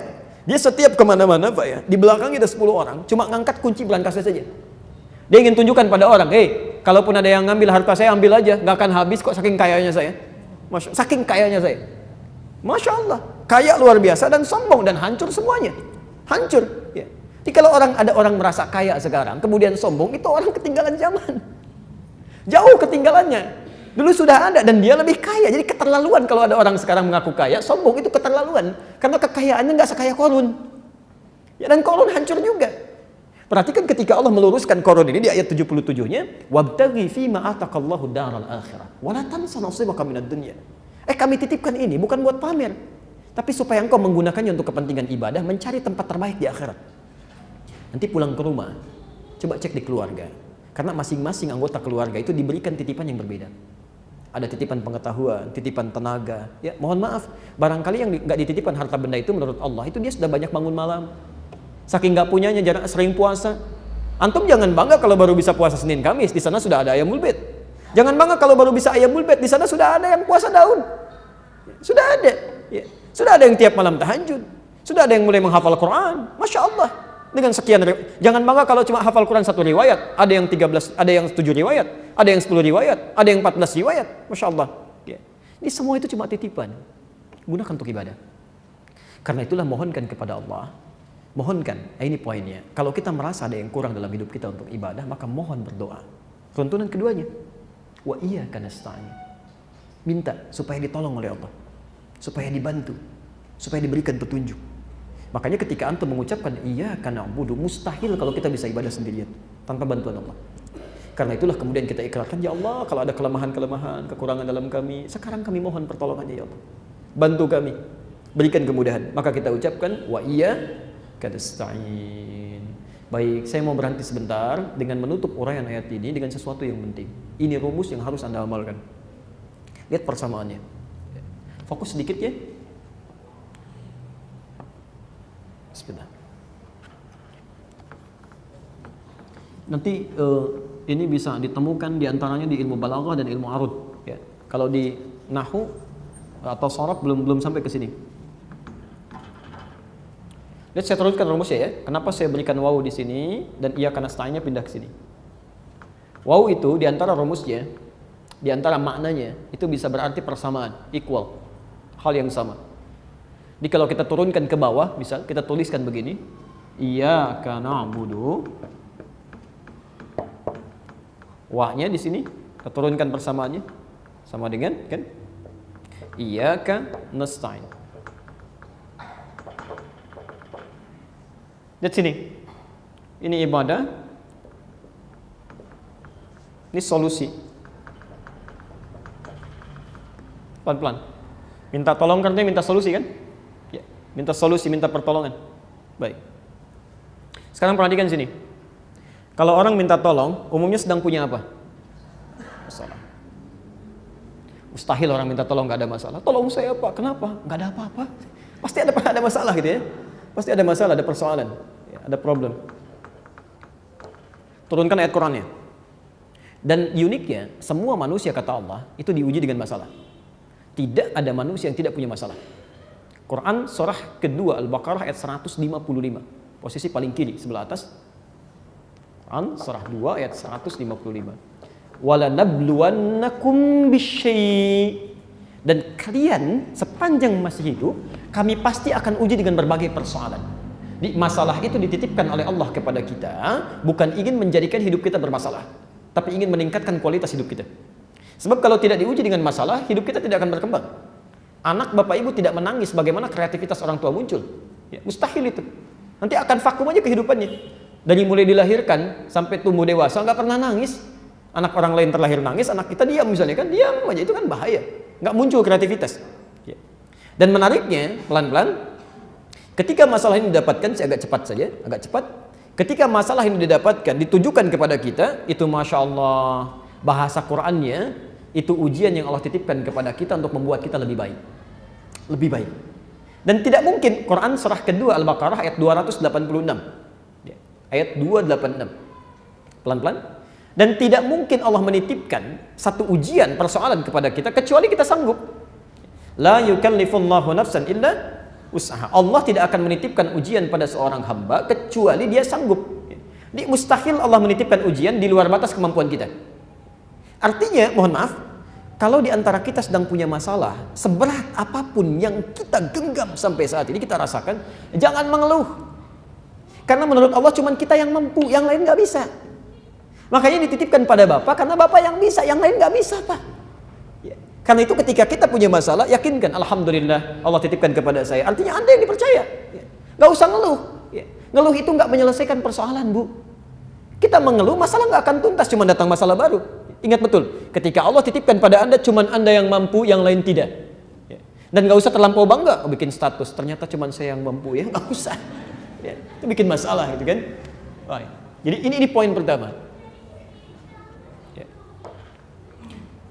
Dia setiap kemana-mana Pak ya, di belakangnya ada 10 orang, cuma ngangkat kunci berangkasnya saja. Dia ingin tunjukkan pada orang, kalaupun ada yang ngambil harta saya, ambil aja, nggak akan habis kok saking kayanya saya. Saking kayanya saya. Masya Allah, kaya luar biasa dan sombong dan hancur semuanya. Hancur. Ya. Jadi kalau ada orang merasa kaya sekarang, kemudian sombong, itu orang ketinggalan zaman. Jauh ketinggalannya. Dulu sudah ada dan dia lebih kaya. Jadi keterlaluan kalau ada orang sekarang mengaku kaya, sombong itu keterlaluan. Karena kekayaannya nggak sekaya Qarun. Ya, dan Qarun hancur juga. Perhatikan ketika Allah meluruskan Qarun ini di ayat 77-nya, wabtaghi fima ataqallahu daral akhirah wa la tansa nasibaka minad dunya. Kami titipkan ini bukan buat pamer, tapi supaya engkau menggunakannya untuk kepentingan ibadah, mencari tempat terbaik di akhirat. Nanti pulang ke rumah, coba cek di keluarga. Karena masing-masing anggota keluarga itu diberikan titipan yang berbeda. Ada titipan pengetahuan, titipan tenaga. Ya, mohon maaf, barangkali yang nggak dititipkan harta benda itu menurut Allah itu dia sudah banyak bangun malam. Saking nggak punyanya, jarang sering puasa. Antum jangan bangga kalau baru bisa puasa Senin Kamis, di sana sudah ada ayam bulbet. Jangan bangga kalau baru bisa ayam bulbet, di sana sudah ada yang puasa daun. Sudah ada. Ya. Sudah ada yang tiap malam tahajud. Sudah ada yang mulai menghafal Quran. Masya Allah. Dengan sekian jangan bangga kalau cuma hafal Quran 1 riwayat, ada yang 13, ada yang 7 riwayat, ada yang 10 riwayat, ada yang 14 riwayat. Masya Allah. Ya. Ini semua itu cuma titipan. Gunakan untuk ibadah. Karena itulah mohonkan kepada Allah. Mohonkan, ini poinnya. Kalau kita merasa ada yang kurang dalam hidup kita untuk ibadah, maka mohon berdoa. Runtunan keduanya, wa iyyaka nasta'in. Minta supaya ditolong oleh Allah, supaya dibantu, supaya diberikan petunjuk. Makanya ketika antum mengucapkan iyyaka na'budu, mustahil kalau kita bisa ibadah sendirian tanpa bantuan Allah. Karena itulah kemudian kita ikrarkan, ya Allah, kalau ada kelemahan-kelemahan, kekurangan dalam kami, sekarang kami mohon pertolongannya ya Allah. Bantu kami, berikan kemudahan. Maka kita ucapkan wa iyyaka nasta'in. Baik, saya mau berhenti sebentar dengan menutup uraian ayat ini dengan sesuatu yang penting. Ini rumus yang harus Anda amalkan. Lihat persamaannya. Fokus sedikit ya. Bismillah. Nanti ini bisa ditemukan diantaranya di ilmu balaghah dan ilmu arud. Ya. Kalau di nahwu atau sharaf belum sampai ke sini. Lihat saya teruskan rumusnya ya. Kenapa saya berikan wawu di sini dan iyyaka nasta'innya pindah ke sini? Wawu itu di antara rumusnya, di antara maknanya itu bisa berarti persamaan, equal, hal yang sama. Jadi kalau kita turunkan ke bawah, misal kita tuliskan begini, iyyaka na'budu. Wahnya di sini kita turunkan persamaannya sama dengan kan? Iyyaka nasta'in. Lihat sini. Ini ibadah. Ini solusi. Pelan-pelan. Minta tolong karena minta solusi kan? Ya, minta solusi, minta pertolongan. Baik. Sekarang perhatikan sini. Kalau orang minta tolong, umumnya sedang punya apa? Masalah. Mustahil orang minta tolong gak ada masalah. Tolong saya Pak, kenapa? Gak ada apa-apa. Pasti ada masalah gitu ya. Pasti ada masalah, ada persoalan, ya, ada problem. Turunkan ayat Qurannya. Dan uniknya, semua manusia kata Allah itu diuji dengan masalah. Tidak ada manusia yang tidak punya masalah. Quran surah kedua Al-Baqarah ayat 155. Posisi paling kiri sebelah atas. Quran surah 2 ayat 155. Wala nabluwannakum bisyai'. Dan kalian sepanjang masih hidup, kami pasti akan uji dengan berbagai persoalan. Masalah itu dititipkan oleh Allah kepada kita, bukan ingin menjadikan hidup kita bermasalah, tapi ingin meningkatkan kualitas hidup kita. Sebab kalau tidak diuji dengan masalah, hidup kita tidak akan berkembang. Anak bapak ibu tidak menangis, bagaimana kreativitas orang tua muncul? Ya, mustahil itu. Nanti akan vakum aja kehidupannya. Dari mulai dilahirkan sampai tumbuh dewasa nggak pernah nangis. Anak orang lain terlahir nangis, anak kita diam misalnya kan, diam aja, itu kan bahaya. Nggak muncul kreativitas. Ya. Dan menariknya, pelan-pelan, ketika masalah ini didapatkan, saya agak cepat saja, agak cepat. Ketika masalah ini didapatkan, ditujukan kepada kita, itu Masya Allah, bahasa Qur'annya, itu ujian yang Allah titipkan kepada kita untuk membuat kita lebih baik. Lebih baik. Dan tidak mungkin, Quran surah kedua Al-Baqarah ayat 286. Ya, ayat 286. Pelan-pelan. Dan tidak mungkin Allah menitipkan satu ujian, persoalan kepada kita, kecuali kita sanggup. La yukallifullahu nafsan illa usaha. Allah tidak akan menitipkan ujian pada seorang hamba kecuali dia sanggup. Ini mustahil Allah menitipkan ujian di luar batas kemampuan kita. Artinya, mohon maaf, kalau di antara kita sedang punya masalah, seberat apapun yang kita genggam sampai saat ini kita rasakan, jangan mengeluh. Karena menurut Allah cuma kita yang mampu, yang lain nggak bisa. Makanya dititipkan pada Bapak, karena Bapak yang bisa, yang lain nggak bisa, Pak. Karena itu ketika kita punya masalah, yakinkan, Alhamdulillah Allah titipkan kepada saya. Artinya Anda yang dipercaya. Nggak usah ngeluh. Ngeluh itu nggak menyelesaikan persoalan, Bu. Kita mengeluh, masalah nggak akan tuntas, cuma datang masalah baru. Ingat betul, ketika Allah titipkan pada Anda, cuma Anda yang mampu, yang lain tidak. Dan nggak usah terlampau bangga, bikin status, ternyata cuma saya yang mampu, ya nggak usah. Itu bikin masalah, gitu kan. Jadi ini poin pertama.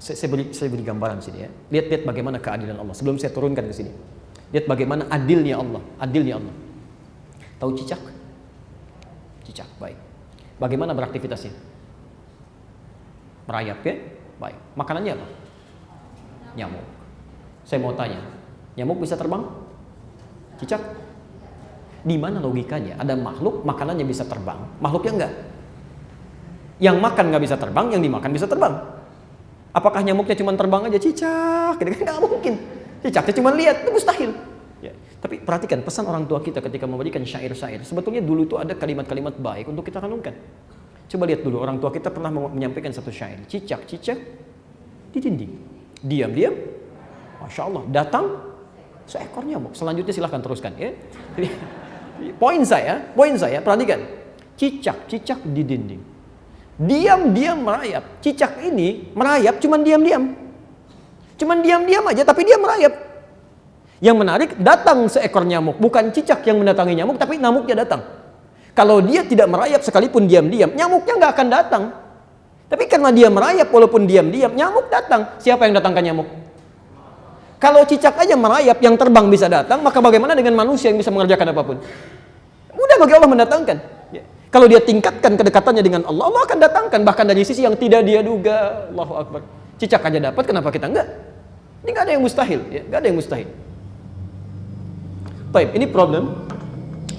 Saya beri gambaran sini ya. Lihat bagaimana keadilan Allah. Sebelum saya turunkan ke sini, lihat bagaimana adilnya Allah. Adilnya Allah. Tahu cicak? Cicak, baik. Bagaimana beraktivitasnya? Merayap ya? Baik. Makanannya apa? Nyamuk. Saya mau tanya, nyamuk bisa terbang? Cicak? Di mana logikanya? Ada makhluk makanannya bisa terbang, makhluknya enggak. Yang makan nggak bisa terbang, yang dimakan bisa terbang. Apakah nyamuknya cuma terbang aja, cicak? Gitu kan? Nggak mungkin. Cicaknya cuma lihat, itu mustahil. Ya. Tapi perhatikan pesan orang tua kita ketika memberikan syair-syair. Sebetulnya dulu itu ada kalimat-kalimat baik untuk kita renungkan. Coba lihat dulu, orang tua kita pernah menyampaikan satu syair. Cicak-cicak di dinding. Diam-diam, Masya Allah, datang seekor nyamuk. Selanjutnya silahkan teruskan. Ya. Poin saya, perhatikan. Cicak-cicak di dinding. Diam-diam merayap. Cicak ini merayap cuman diam-diam. Cuman diam-diam aja, tapi dia merayap. Yang menarik, datang seekor nyamuk. Bukan cicak yang mendatangi nyamuk, tapi nyamuknya datang. Kalau dia tidak merayap sekalipun diam-diam, nyamuknya nggak akan datang. Tapi karena dia merayap walaupun diam-diam, nyamuk datang. Siapa yang datangkan nyamuk? Kalau cicak aja merayap, yang terbang bisa datang, maka bagaimana dengan manusia yang bisa mengerjakan apapun? Mudah bagi Allah mendatangkan. Kalau dia tingkatkan kedekatannya dengan Allah, Allah akan datangkan bahkan dari sisi yang tidak dia duga. Allahu Akbar. Cicak aja dapat, kenapa kita enggak? Ini enggak ada yang mustahil, ya, enggak ada yang mustahil. Baik, ini problem,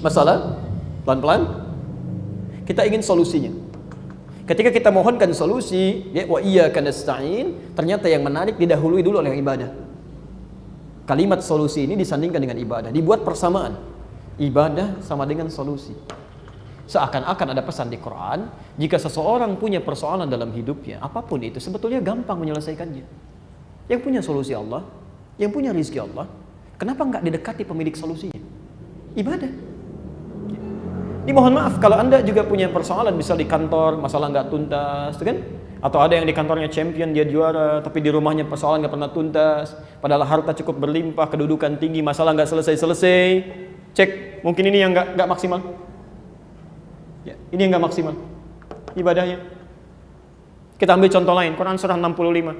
masalah, pelan-pelan. Kita ingin solusinya. Ketika kita mohonkan solusi, ya, wa iyyaka nasta'in, ternyata yang menarik didahului dulu oleh ibadah. Kalimat solusi ini disandingkan dengan ibadah, dibuat persamaan. Ibadah sama dengan solusi. Seakan-akan ada pesan di Quran, jika seseorang punya persoalan dalam hidupnya, apapun itu, sebetulnya gampang menyelesaikannya. Yang punya solusi Allah, yang punya rizki Allah, kenapa nggak didekati pemilik solusinya? Ibadah. Ini mohon maaf, kalau Anda juga punya persoalan, bisa di kantor, masalah nggak tuntas, kan? Atau ada yang di kantornya champion, dia juara, tapi di rumahnya persoalan nggak pernah tuntas, padahal harta cukup berlimpah, kedudukan tinggi, masalah nggak selesai-selesai. Cek, mungkin ini yang nggak maksimal. Ya, ini yang nggak maksimal ibadahnya. Kita ambil contoh lain, Quran surah 65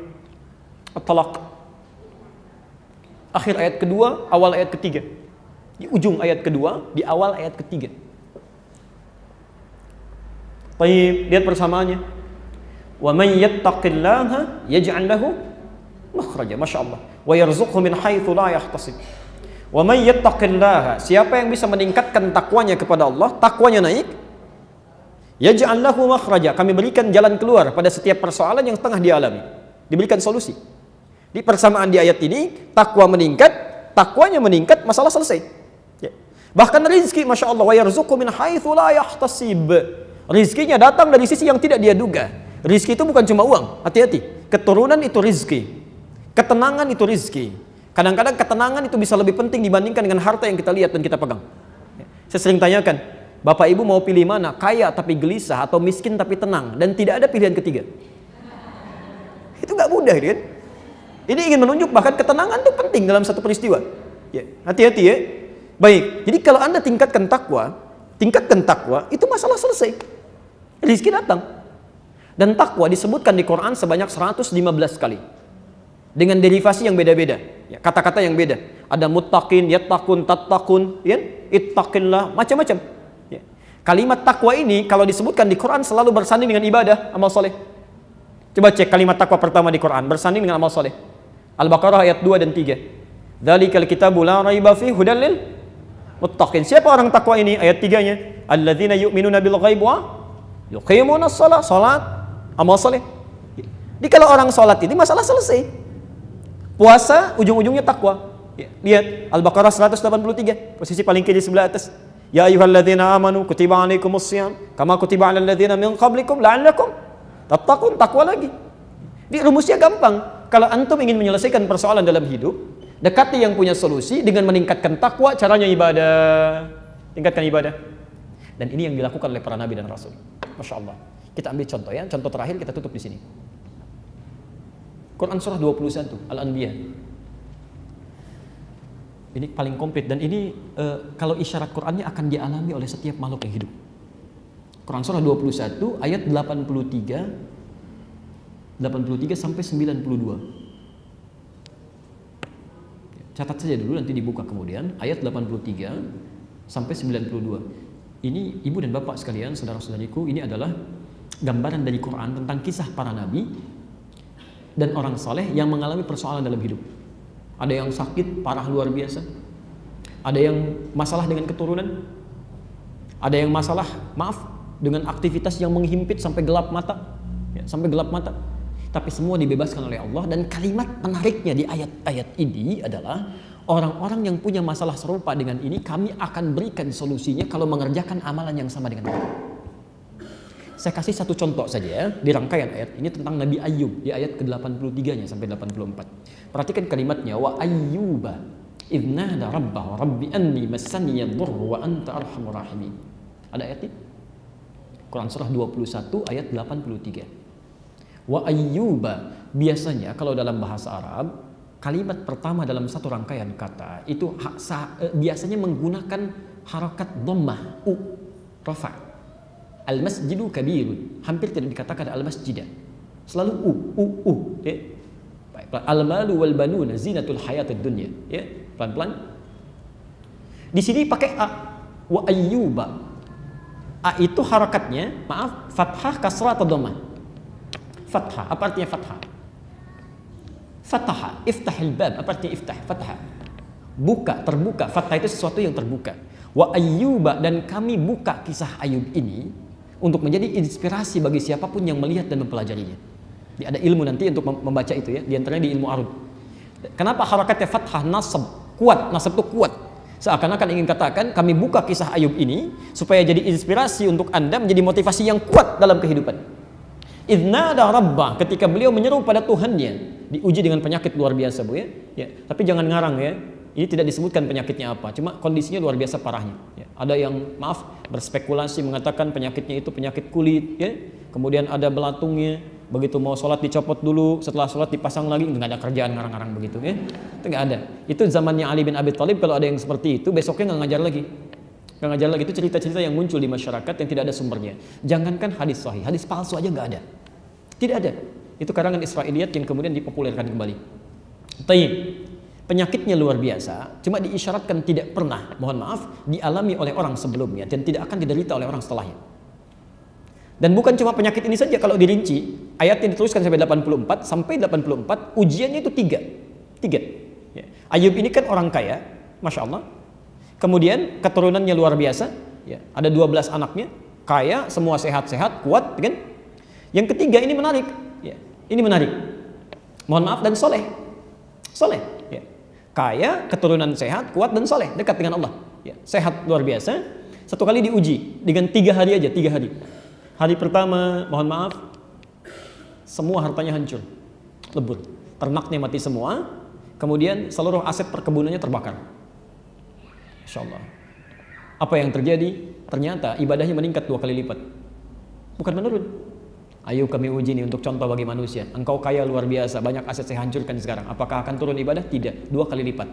At-Talaq, akhir ayat kedua, awal ayat ketiga. Di ujung ayat kedua, di awal ayat ketiga. Baik, lihat persamaannya. Wa may yattaqillaha yaj'al lahu makhraja, masyaallah, wa yarzuqhu min haitsu la yahtasib. Wa may yattaqillaha, siapa yang bisa meningkatkan takwanya kepada Allah, takwanya naik, yaj'al lahu makhraja, kami berikan jalan keluar pada setiap persoalan yang tengah dialami. Diberikan solusi. Di persamaan di ayat ini, takwa meningkat, takwanya meningkat, masalah selesai. Ya. Bahkan rizki, Masya Allah, wa yarzuqhu min haitsu la yahtasib. Rizkinya datang dari sisi yang tidak dia duga. Rizki itu bukan cuma uang, hati-hati. Keturunan itu rizki. Ketenangan itu rizki. Kadang-kadang ketenangan itu bisa lebih penting dibandingkan dengan harta yang kita lihat dan kita pegang. Ya. Saya sering tanyakan, Bapak Ibu mau pilih mana? Kaya tapi gelisah atau miskin tapi tenang dan tidak ada pilihan ketiga. Itu nggak mudah, kan? Ini ingin menunjuk bahkan ketenangan itu penting dalam satu peristiwa. Ya, hati-hati ya. Baik. Jadi kalau Anda tingkatkan takwa, itu masalah selesai. Rizki datang. Dan takwa disebutkan di Quran sebanyak 115 kali. Dengan derivasi yang beda-beda. Ya, kata-kata yang beda. Ada muttaqin, yattaqun, tattaqun, ya, ittaqillah, macam-macam. Ya. Kalimat takwa ini kalau disebutkan di Quran selalu bersanding dengan ibadah, amal soleh. Coba cek kalimat takwa pertama di Quran, bersanding dengan amal soleh. Al-Baqarah ayat 2 dan 3. Dzalikal kitabu la raiba fihi hudal lil muttaqin. Siapa orang takwa ini? Ayat 3-nya. Alladzina yu'minuna bil ghaib wa yuqimunas shalah, salat, amal soleh. Jadi kalau orang salat ini masalah selesai. Puasa ujung-ujungnya takwa. Lihat Al-Baqarah 183, posisi paling kiri sebelah atas. Ya ayyuhalladzina amanu kutiba alaikumus shiyam kama kutiba alal ladzina min qablikum la'allakum tattaqun. Takwa lagi. Di rumusnya gampang. Kalau antum ingin menyelesaikan persoalan dalam hidup, dekati yang punya solusi dengan meningkatkan takwa. Caranya ibadah. Tingkatkan ibadah. Dan ini yang dilakukan oleh para nabi dan rasul. Masya Allah. Kita ambil contoh ya. Contoh terakhir kita tutup di sini. Quran surah 21 Al-Anbiya. Ini paling komplit dan ini kalau isyarat Qurannya akan dialami oleh setiap makhluk yang hidup. Quran surah 21 ayat 83 sampai 92. Catat saja dulu nanti dibuka kemudian ayat 83 sampai 92. Ini ibu dan bapak sekalian, saudara-saudariku, ini adalah gambaran dari Quran tentang kisah para nabi dan orang saleh yang mengalami persoalan dalam hidup. Ada yang sakit parah luar biasa. Ada yang masalah dengan keturunan. Ada yang masalah, dengan aktivitas yang menghimpit sampai gelap mata. Ya, sampai gelap mata. Tapi semua dibebaskan oleh Allah. Dan kalimat menariknya di ayat-ayat ini adalah orang-orang yang punya masalah serupa dengan ini kami akan berikan solusinya kalau mengerjakan amalan yang sama dengan mereka. Saya kasih satu contoh saja ya di rangkaian ayat ini tentang Nabi Ayyub di ayat ke-83-nya sampai 84. Perhatikan kalimatnya, wa ayyuba idnada rabbahu rabbi anni massani yadhurru wa anta arhamur rahimin. Ada ayat ini? Quran surah 21 ayat 83. Wa ayyuba, biasanya kalau dalam bahasa Arab kalimat pertama dalam satu rangkaian kata itu biasanya menggunakan harakat dhammah rafa. Al-masjidu kabirun, hampir tidak dikatakan al-masjidah. Selalu ya. Al-malu wal banuna zinatul hayatid dunya, ya. Pelan-pelan. Di sini pakai a. Wa ayyuba. A itu harakatnya, fathah, kasrah atau dhammah? Fathah, apa artinya fathah? Fataha, iftahil bab, apa artinya iftah? Fathah. Buka, terbuka. Fathah itu sesuatu yang terbuka. Wa ayyuba, dan kami buka kisah Ayub ini untuk menjadi inspirasi bagi siapapun yang melihat dan mempelajarinya. Ada ilmu nanti untuk membaca itu ya, di antaranya di ilmu arud. Kenapa harakatnya fathah, nasab, kuat, nasab itu kuat. Seakan-akan ingin katakan kami buka kisah Ayub ini supaya jadi inspirasi untuk Anda menjadi motivasi yang kuat dalam kehidupan. Idnada rabbah, ketika beliau menyeru pada Tuhannya, diuji dengan penyakit luar biasa, Bu ya. Ya, tapi jangan ngarang ya. Ini tidak disebutkan penyakitnya apa, cuma kondisinya luar biasa parahnya. Ya, ada yang berspekulasi mengatakan penyakitnya itu penyakit kulit, ya. Kemudian ada belatungnya, begitu mau sholat dicopot dulu, setelah sholat dipasang lagi, nggak ada kerjaan ngarang-ngarang begitu, ya. Itu nggak ada. Itu zamannya Ali bin Abi Thalib, kalau ada yang seperti itu, besoknya nggak ngajar lagi. Nggak ngajar lagi, itu cerita-cerita yang muncul di masyarakat yang tidak ada sumbernya. Jangankan hadis sahih, hadis palsu aja nggak ada. Tidak ada. Itu karangan Israiliyat yang kemudian dipopulerkan kembali. Taib. Penyakitnya luar biasa, cuma diisyaratkan tidak pernah, mohon maaf, dialami oleh orang sebelumnya dan tidak akan diderita oleh orang setelahnya. Dan bukan cuma penyakit ini saja, kalau dirinci, ayat yang dituliskan sampai 84, ujiannya itu tiga. Ya. Ayub ini kan orang kaya, Masya Allah. Kemudian keturunannya luar biasa, ya. Ada 12 anaknya, kaya, semua sehat-sehat, kuat, kan? Yang ketiga ini menarik, ya. Ini menarik. Mohon maaf, dan soleh, ya. Kaya, keturunan sehat, kuat dan soleh, dekat dengan Allah. Ya. Sehat luar biasa. Satu kali diuji dengan 3 hari aja, 3 hari. Hari pertama, mohon maaf, semua hartanya hancur, lebur, ternaknya mati semua. Kemudian seluruh aset perkebunannya terbakar. Insya Allah. Apa yang terjadi? Ternyata ibadahnya meningkat 2 kali lipat. Bukan menurun. Ayo kami uji ini untuk contoh bagi manusia. Engkau kaya luar biasa, banyak aset saya hancurkan sekarang. Apakah akan turun ibadah? Tidak. 2 kali lipat.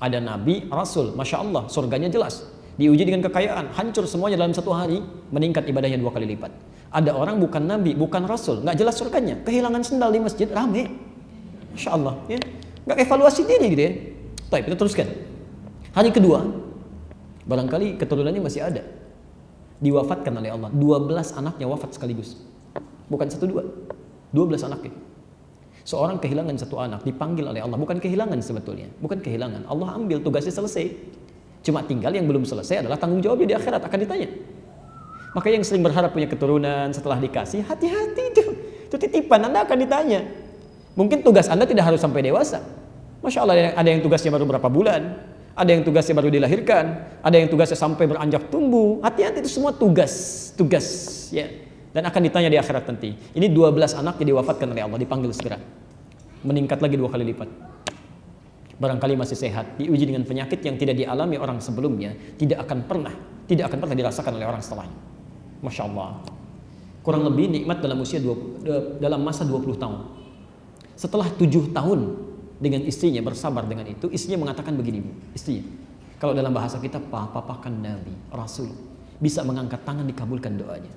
Ada nabi, rasul, masya Allah, surganya jelas. Diuji dengan kekayaan, hancur semuanya dalam 1 hari, meningkat ibadahnya 2 kali lipat. Ada orang bukan nabi, bukan rasul, nggak jelas surganya, kehilangan sendal di masjid, rame. Masya Allah, ya. Nggak evaluasi diri gitu ya. Baik, kita teruskan. Hari kedua, barangkali keturunannya masih ada. Diwafatkan oleh Allah. 12 anaknya wafat sekaligus. Bukan 1-2. 12 anaknya. Seorang kehilangan 1 anak, dipanggil oleh Allah. Bukan kehilangan sebetulnya. Bukan kehilangan. Allah ambil, tugasnya selesai. Cuma tinggal yang belum selesai adalah tanggung jawabnya di akhirat, akan ditanya. Maka yang sering berharap punya keturunan setelah dikasih, hati-hati itu. Itu titipan, Anda akan ditanya. Mungkin tugas Anda tidak harus sampai dewasa. Masya Allah, ada yang tugasnya baru berapa bulan. Ada yang tugasnya baru dilahirkan, ada yang tugasnya sampai beranjak tumbuh. Hati-hati, itu semua tugas ya. Dan akan ditanya di akhirat nanti. Ini 12 anak yang diwafatkan oleh Allah, dipanggil segera. Meningkat lagi 2 kali lipat. Barangkali masih sehat, diuji dengan penyakit yang tidak dialami orang sebelumnya, tidak akan pernah dirasakan oleh orang setelahnya. Masya Allah. Kurang lebih nikmat dalam masa 20 tahun. Setelah 7 tahun dengan istrinya, bersabar dengan itu, istrinya mengatakan begini, istrinya, kalau dalam bahasa kita, papa kan nabi, rasul, bisa mengangkat tangan, dikabulkan doanya.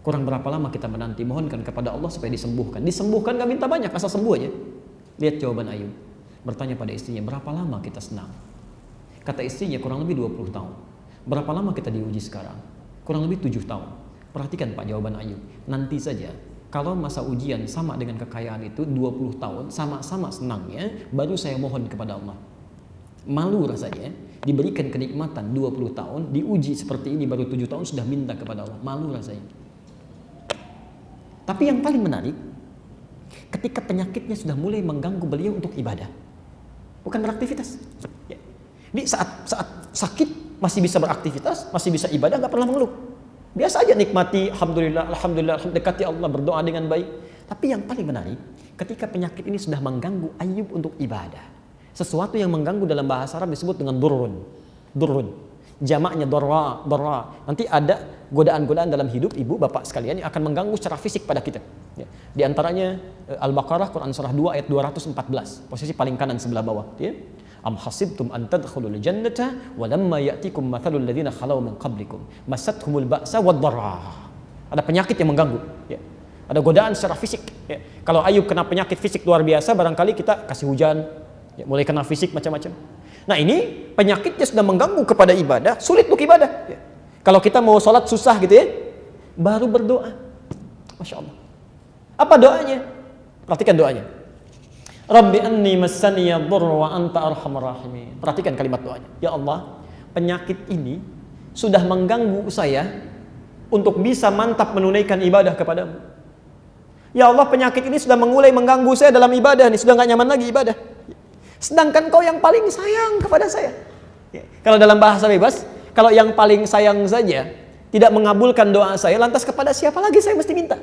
Kurang berapa lama kita menanti, mohonkan kepada Allah supaya disembuhkan. Disembuhkan gak minta banyak, asal sembuh aja. Lihat jawaban Ayub. Bertanya pada istrinya, berapa lama kita senang? Kata istrinya, kurang lebih 20 tahun. Berapa lama kita diuji sekarang? Kurang lebih 7 tahun. Perhatikan Pak jawaban Ayub. Nanti saja, kalau masa ujian sama dengan kekayaan itu 20 tahun, sama-sama senangnya, baru saya mohon kepada Allah. Malu rasanya, diberikan kenikmatan 20 tahun, diuji seperti ini baru 7 tahun sudah minta kepada Allah. Malu rasanya. Tapi yang paling menarik, ketika penyakitnya sudah mulai mengganggu beliau untuk ibadah. Bukan beraktivitas. Ya. Di saat sakit, masih bisa beraktivitas, masih bisa ibadah, gak pernah mengeluh. Biasa aja nikmati, alhamdulillah, dekati Allah, berdoa dengan baik. Tapi yang paling menarik, ketika penyakit ini sudah mengganggu Ayub untuk ibadah. Sesuatu yang mengganggu dalam bahasa Arab disebut dengan durrun. Jamaknya dorra. Nanti ada godaan-godaan dalam hidup ibu, bapak sekalian yang akan mengganggu secara fisik pada kita. Ya. Di antaranya Al-Baqarah, Quran surah 2 ayat 214. Posisi paling kanan sebelah bawah. Ya. Am hasibtum an tadkhulul jannata wa lamma ya'tikum mathalul ladzina khalaw min qablikum masathumul ba'sa wad-dharra. Ada penyakit yang mengganggu, ya. Ada godaan secara fisik, ya. Kalau Ayub kena penyakit fisik luar biasa, barangkali kita kasih hujan, ya, mulai kena fisik macam-macam. Nah, ini penyakitnya sudah mengganggu kepada ibadah, sulit untuk ibadah, ya. Kalau kita mau sholat susah gitu ya, baru berdoa. Masya Allah. Apa doanya? Perhatikan doanya. Rabbi anni massaniya dhurru wa anta arhamar rahimin. Perhatikan kalimat doanya. Ya Allah, penyakit ini sudah mengganggu saya untuk bisa mantap menunaikan ibadah kepadamu. Ya Allah, penyakit ini sudah mulai mengganggu saya dalam ibadah nih, sudah gak nyaman lagi ibadah. Sedangkan kau yang paling sayang kepada saya. Ya. Kalau dalam bahasa bebas, kalau yang paling sayang saja tidak mengabulkan doa saya, lantas kepada siapa lagi saya mesti minta?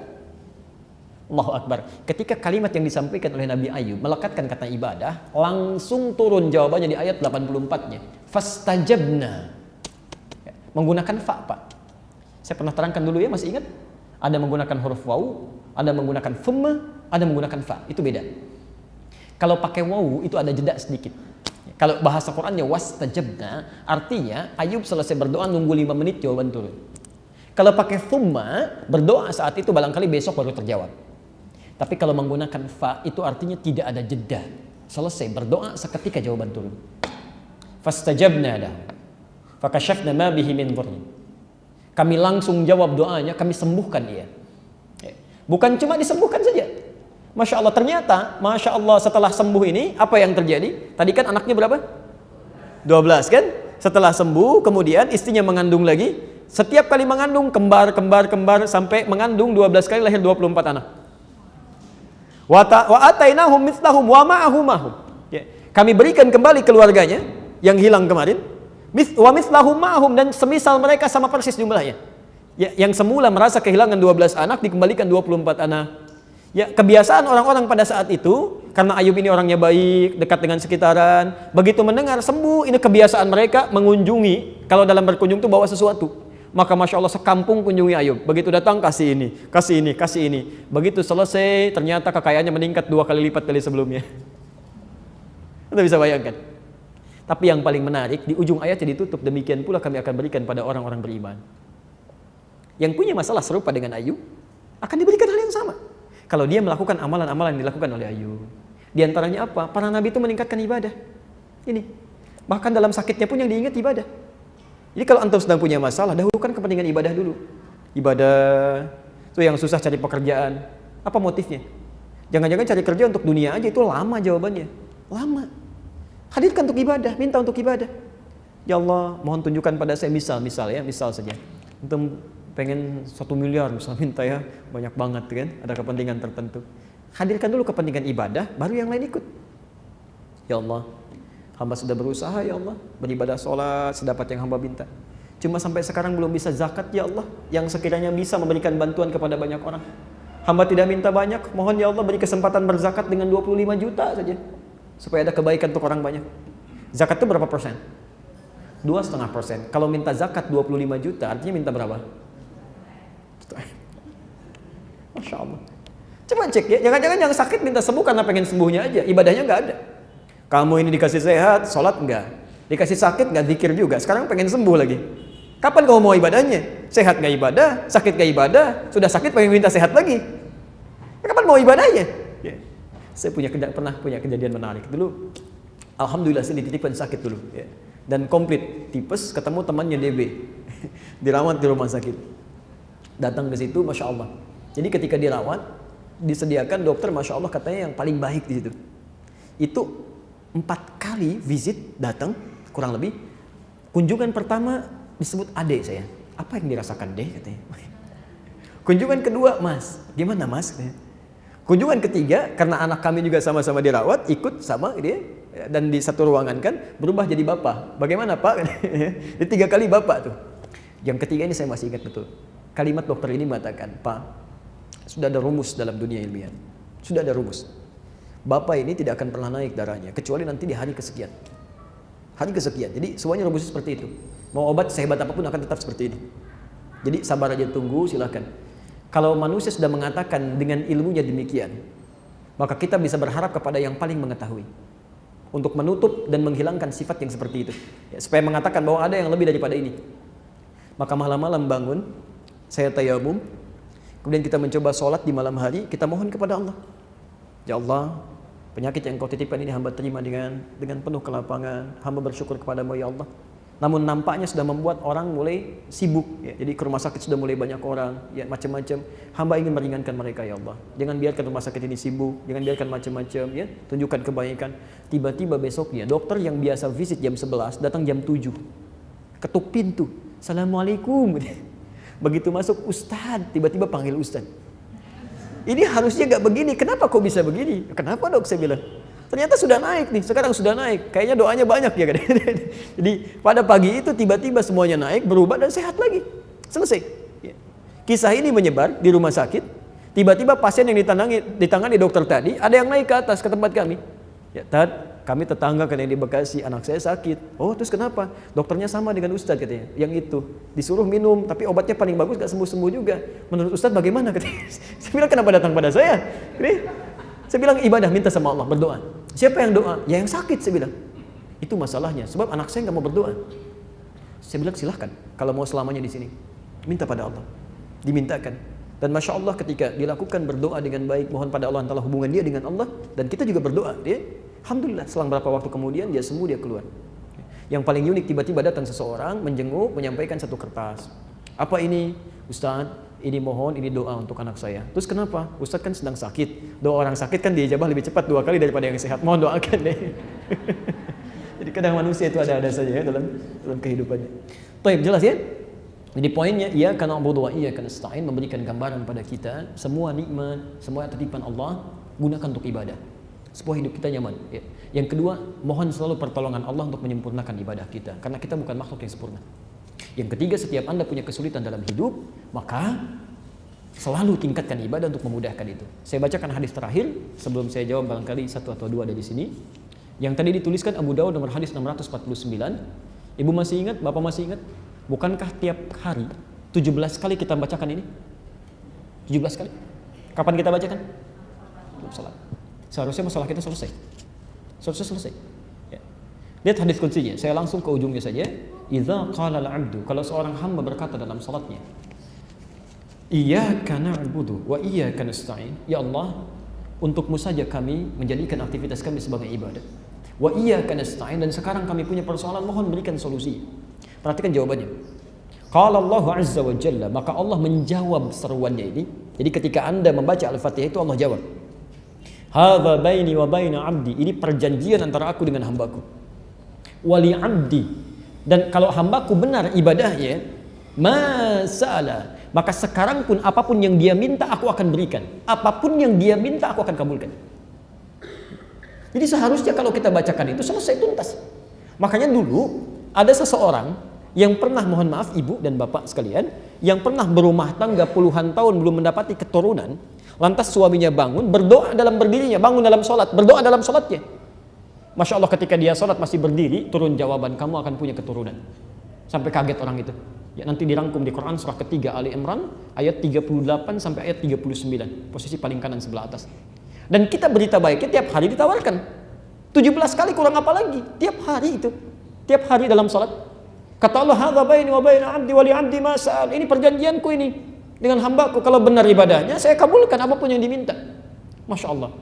Allahu Akbar. Ketika kalimat yang disampaikan oleh Nabi Ayub melekatkan kata ibadah, langsung turun jawabannya di ayat 84-nya. Fastajabna. Ya, menggunakan fa, Pak. Saya pernah terangkan dulu ya, masih ingat? Ada menggunakan huruf waw, ada menggunakan thumma, ada menggunakan fa. Itu beda. Kalau pakai waw itu ada jeda sedikit. Kalau bahasa Qur'annya wastajabna, artinya Ayub selesai berdoa nunggu 5 menit jawaban turun. Kalau pakai thumma, berdoa saat itu barangkali besok baru terjawab. Tapi kalau menggunakan fa itu artinya tidak ada jeda. Selesai berdoa seketika jawaban turun. Fastajabna lahu. Fakashafna ma bihi min dhurrin. Kami langsung jawab doanya, kami sembuhkan dia. Bukan cuma disembuhkan saja. Masya Allah, ternyata Masya Allah setelah sembuh ini apa yang terjadi? Tadi kan anaknya berapa? 12 kan? Setelah sembuh kemudian istrinya mengandung lagi. Setiap kali mengandung kembar sampai mengandung 12 kali lahir 24 anak. Wa atainahum mithlahum wa ma'ahum. Ya. Kami berikan kembali keluarganya yang hilang kemarin. Wa mithlahum ma'ahum, dan semisal mereka sama persis jumlahnya. Ya, yang semula merasa kehilangan 12 anak dikembalikan 24 anak. Ya, kebiasaan orang-orang pada saat itu, karena Ayub ini orangnya baik, dekat dengan sekitaran, begitu mendengar sembuh, ini kebiasaan mereka mengunjungi, kalau dalam berkunjung itu bawa sesuatu. Maka Masya Allah sekampung kunjungi Ayub. Begitu datang kasih ini, kasih ini, kasih ini. Begitu selesai ternyata kekayaannya meningkat 2 kali lipat dari sebelumnya. Anda bisa bayangkan. Tapi yang paling menarik di ujung ayatnya ditutup, demikian pula kami akan berikan pada orang-orang beriman. Yang punya masalah serupa dengan Ayub akan diberikan hal yang sama. Kalau dia melakukan amalan-amalan yang dilakukan oleh Ayub. Di antaranya apa? Para nabi itu meningkatkan ibadah. Ini. Bahkan dalam sakitnya pun yang diingat ibadah. Jadi kalau antum sedang punya masalah, dahulukan kepentingan ibadah dulu. Ibadah, itu yang susah cari pekerjaan. Apa motifnya? Jangan-jangan cari kerja untuk dunia aja, itu lama jawabannya. Lama. Hadirkan untuk ibadah, minta untuk ibadah. Ya Allah, mohon tunjukkan pada saya misal saja. Antum pengen 1 miliar, misal minta ya, banyak banget kan, ada kepentingan tertentu. Hadirkan dulu kepentingan ibadah, baru yang lain ikut. Ya Allah, hamba sudah berusaha ya Allah, beribadah sholat sedapat yang hamba minta. Cuma sampai sekarang belum bisa zakat ya Allah, yang sekiranya bisa memberikan bantuan kepada banyak orang. Hamba tidak minta banyak, mohon ya Allah beri kesempatan berzakat dengan 25 juta saja. Supaya ada kebaikan untuk orang banyak. Zakat itu berapa persen? 2,5%. Kalau minta zakat 25 juta, artinya minta berapa? Masya Allah. Coba cek ya, jangan-jangan yang sakit minta sembuh karena pengen sembuhnya aja, ibadahnya nggak ada. Kamu ini dikasih sehat, sholat enggak. Dikasih sakit enggak, zikir juga. Sekarang pengen sembuh lagi. Kapan kamu mau ibadahnya? Sehat enggak ibadah, sakit enggak ibadah, sudah sakit pengen minta sehat lagi. Kapan mau ibadahnya? Ya. Saya pernah punya kejadian menarik dulu. Alhamdulillah saya dititipkan sakit dulu. Ya. Dan komplit, tipes, ketemu temannya DB. Dirawat di rumah sakit. Datang ke situ, Masya Allah. Jadi ketika dirawat, disediakan dokter, Masya Allah katanya yang paling baik di situ. Itu 4 kali visit datang kurang lebih. Kunjungan pertama disebut Ade saya. Apa yang dirasakan deh katanya. Kunjungan kedua, Mas, gimana Mas? Katanya. Kunjungan ketiga karena anak kami juga sama-sama dirawat, ikut sama dia dan di satu ruangan kan berubah jadi bapak. Bagaimana Pak? Di 3 kali bapak tuh. Yang ketiga ini saya masih ingat betul. Kalimat dokter ini mengatakan, Pak, sudah ada rumus dalam dunia ilmiah. Sudah ada rumus. Bapak ini tidak akan pernah naik darahnya kecuali nanti di hari kesekian. Hari kesekian. Jadi semuanya rumusnya seperti itu. Mau obat sehebat apapun akan tetap seperti ini. Jadi sabar aja, tunggu, silakan. Kalau manusia sudah mengatakan dengan ilmunya demikian, maka kita bisa berharap kepada yang paling mengetahui untuk menutup dan menghilangkan sifat yang seperti itu. Ya, supaya mengatakan bahwa ada yang lebih daripada ini. Maka malam-malam bangun, saya tayamum, kemudian kita mencoba sholat di malam hari, kita mohon kepada Allah. Ya Allah, penyakit yang kau titipkan ini hamba terima dengan penuh kelapangan. Hamba bersyukur kepadamu ya Allah. Namun nampaknya sudah membuat orang mulai sibuk. Ya. Jadi ke rumah sakit sudah mulai banyak orang, ya macam-macam. Hamba ingin meringankan mereka ya Allah. Jangan biarkan rumah sakit ini sibuk, jangan biarkan macam-macam. Ya, tunjukkan kebaikan. Tiba-tiba besoknya dokter yang biasa visit jam 11 datang jam 7. Ketuk pintu. Assalamualaikum. Begitu masuk, Ustadz, tiba-tiba panggil Ustadz. Ini harusnya gak begini, kenapa kok bisa begini? Kenapa dok? Saya bilang. Ternyata sudah naik nih, sekarang sudah naik. Kayaknya doanya banyak ya kan. Jadi pada pagi itu tiba-tiba semuanya naik, berubah dan sehat lagi. Selesai. Kisah ini menyebar di rumah sakit. Tiba-tiba pasien yang ditangani dokter tadi, ada yang naik ke atas ke tempat kami. Ya, Tad, kami tetangga kan yang di Bekasi, anak saya sakit. Oh, terus kenapa? Dokternya sama dengan Ustadz katanya. Yang itu disuruh minum, tapi obatnya paling bagus gak sembuh-sembuh juga. Menurut Ustadz bagaimana katanya? Saya bilang kenapa datang pada saya? Saya bilang ibadah, minta sama Allah, berdoa. Siapa yang doa? Ya yang sakit, saya bilang. Itu masalahnya, sebab anak saya nggak mau berdoa. Saya bilang silahkan, kalau mau selamanya di sini, minta pada Allah, dimintakan. Dan masya Allah ketika dilakukan berdoa dengan baik, mohon pada Allah antara hubungan dia dengan Allah, dan kita juga berdoa, dia, alhamdulillah, selang berapa waktu kemudian dia sembuh, dia keluar. Yang paling unik tiba-tiba datang seseorang menjenguk, menyampaikan satu kertas. Apa ini, Ustadz? Ini mohon, ini doa untuk anak saya. Terus kenapa? Ustadz kan sedang sakit. Doa orang sakit kan diijabah lebih cepat 2 kali daripada yang sehat. Mohon doakan deh. Jadi kadang manusia itu ada-ada saja ya dalam kehidupannya. Baik, jelas ya? Jadi poinnya, iyyaka na'budu wa iyyaka nasta'in, memberikan gambaran pada kita semua nikmat, semua titipan Allah gunakan untuk ibadah. Supaya hidup kita nyaman. Ya. Yang kedua, mohon selalu pertolongan Allah untuk menyempurnakan ibadah kita, karena kita bukan makhluk yang sempurna. Yang ketiga, setiap Anda punya kesulitan dalam hidup, maka Selalu tingkatkan ibadah untuk memudahkan itu. Saya bacakan hadis terakhir sebelum saya jawab barangkali satu atau dua dari sini. Yang tadi dituliskan Abu Dawud nomor hadis 649. Ibu masih ingat, Bapak masih ingat? Bukankah tiap hari 17 kali kita bacakan ini? 17 kali. Kapan kita bacakan? Salat. Seharusnya masalah kita selesai. Selesai. Ya. Lihat hadis kuncinya. Saya langsung ke ujungnya saja. Idza qala al-'abdu, kalau seorang hamba berkata dalam salatnya, Iyyaka na'budu wa iyyaka nasta'in. Ya Allah, untukmu saja kami menjadikan aktivitas kami sebagai ibadah. Wa iyyaka nasta'in, dan sekarang kami punya persoalan, mohon berikan solusi. Perhatikan jawabannya. Qala Allah azza wa jalla, maka Allah menjawab seruannya ini. Jadi ketika Anda membaca Al-Fatihah itu Allah jawab. Hadza baini wa baina 'abdi. Ini perjanjian antara aku dengan hambaku. Wa li 'abdi. Dan kalau hambaku benar ibadahnya, masala, maka sekarang pun apapun yang dia minta aku akan berikan. Apapun yang dia minta aku akan kabulkan. Jadi seharusnya kalau kita bacakan itu selesai tuntas. Makanya dulu ada seseorang yang pernah, mohon maaf ibu dan bapak sekalian, yang pernah berumah tangga puluhan tahun belum mendapati keturunan. Lantas suaminya bangun, berdoa dalam berdirinya, bangun dalam sholat, berdoa dalam sholatnya. Masya Allah, ketika dia sholat masih berdiri, turun jawaban, kamu akan punya keturunan. Sampai kaget orang itu. Ya, nanti dirangkum di Quran surah ketiga Ali Imran ayat 38 sampai ayat 39, posisi paling kanan sebelah atas. Dan kita berita baiknya tiap hari ditawarkan. 17 kali kurang apa lagi? Tiap hari itu. Tiap hari dalam salat. Kata Allah, hadza baini wa baina 'abdi wa li 'abdi ma sa'al. Ini perjanjianku ini dengan hambaku, kalau benar ibadahnya saya kabulkan apapun yang diminta. Masya Allah.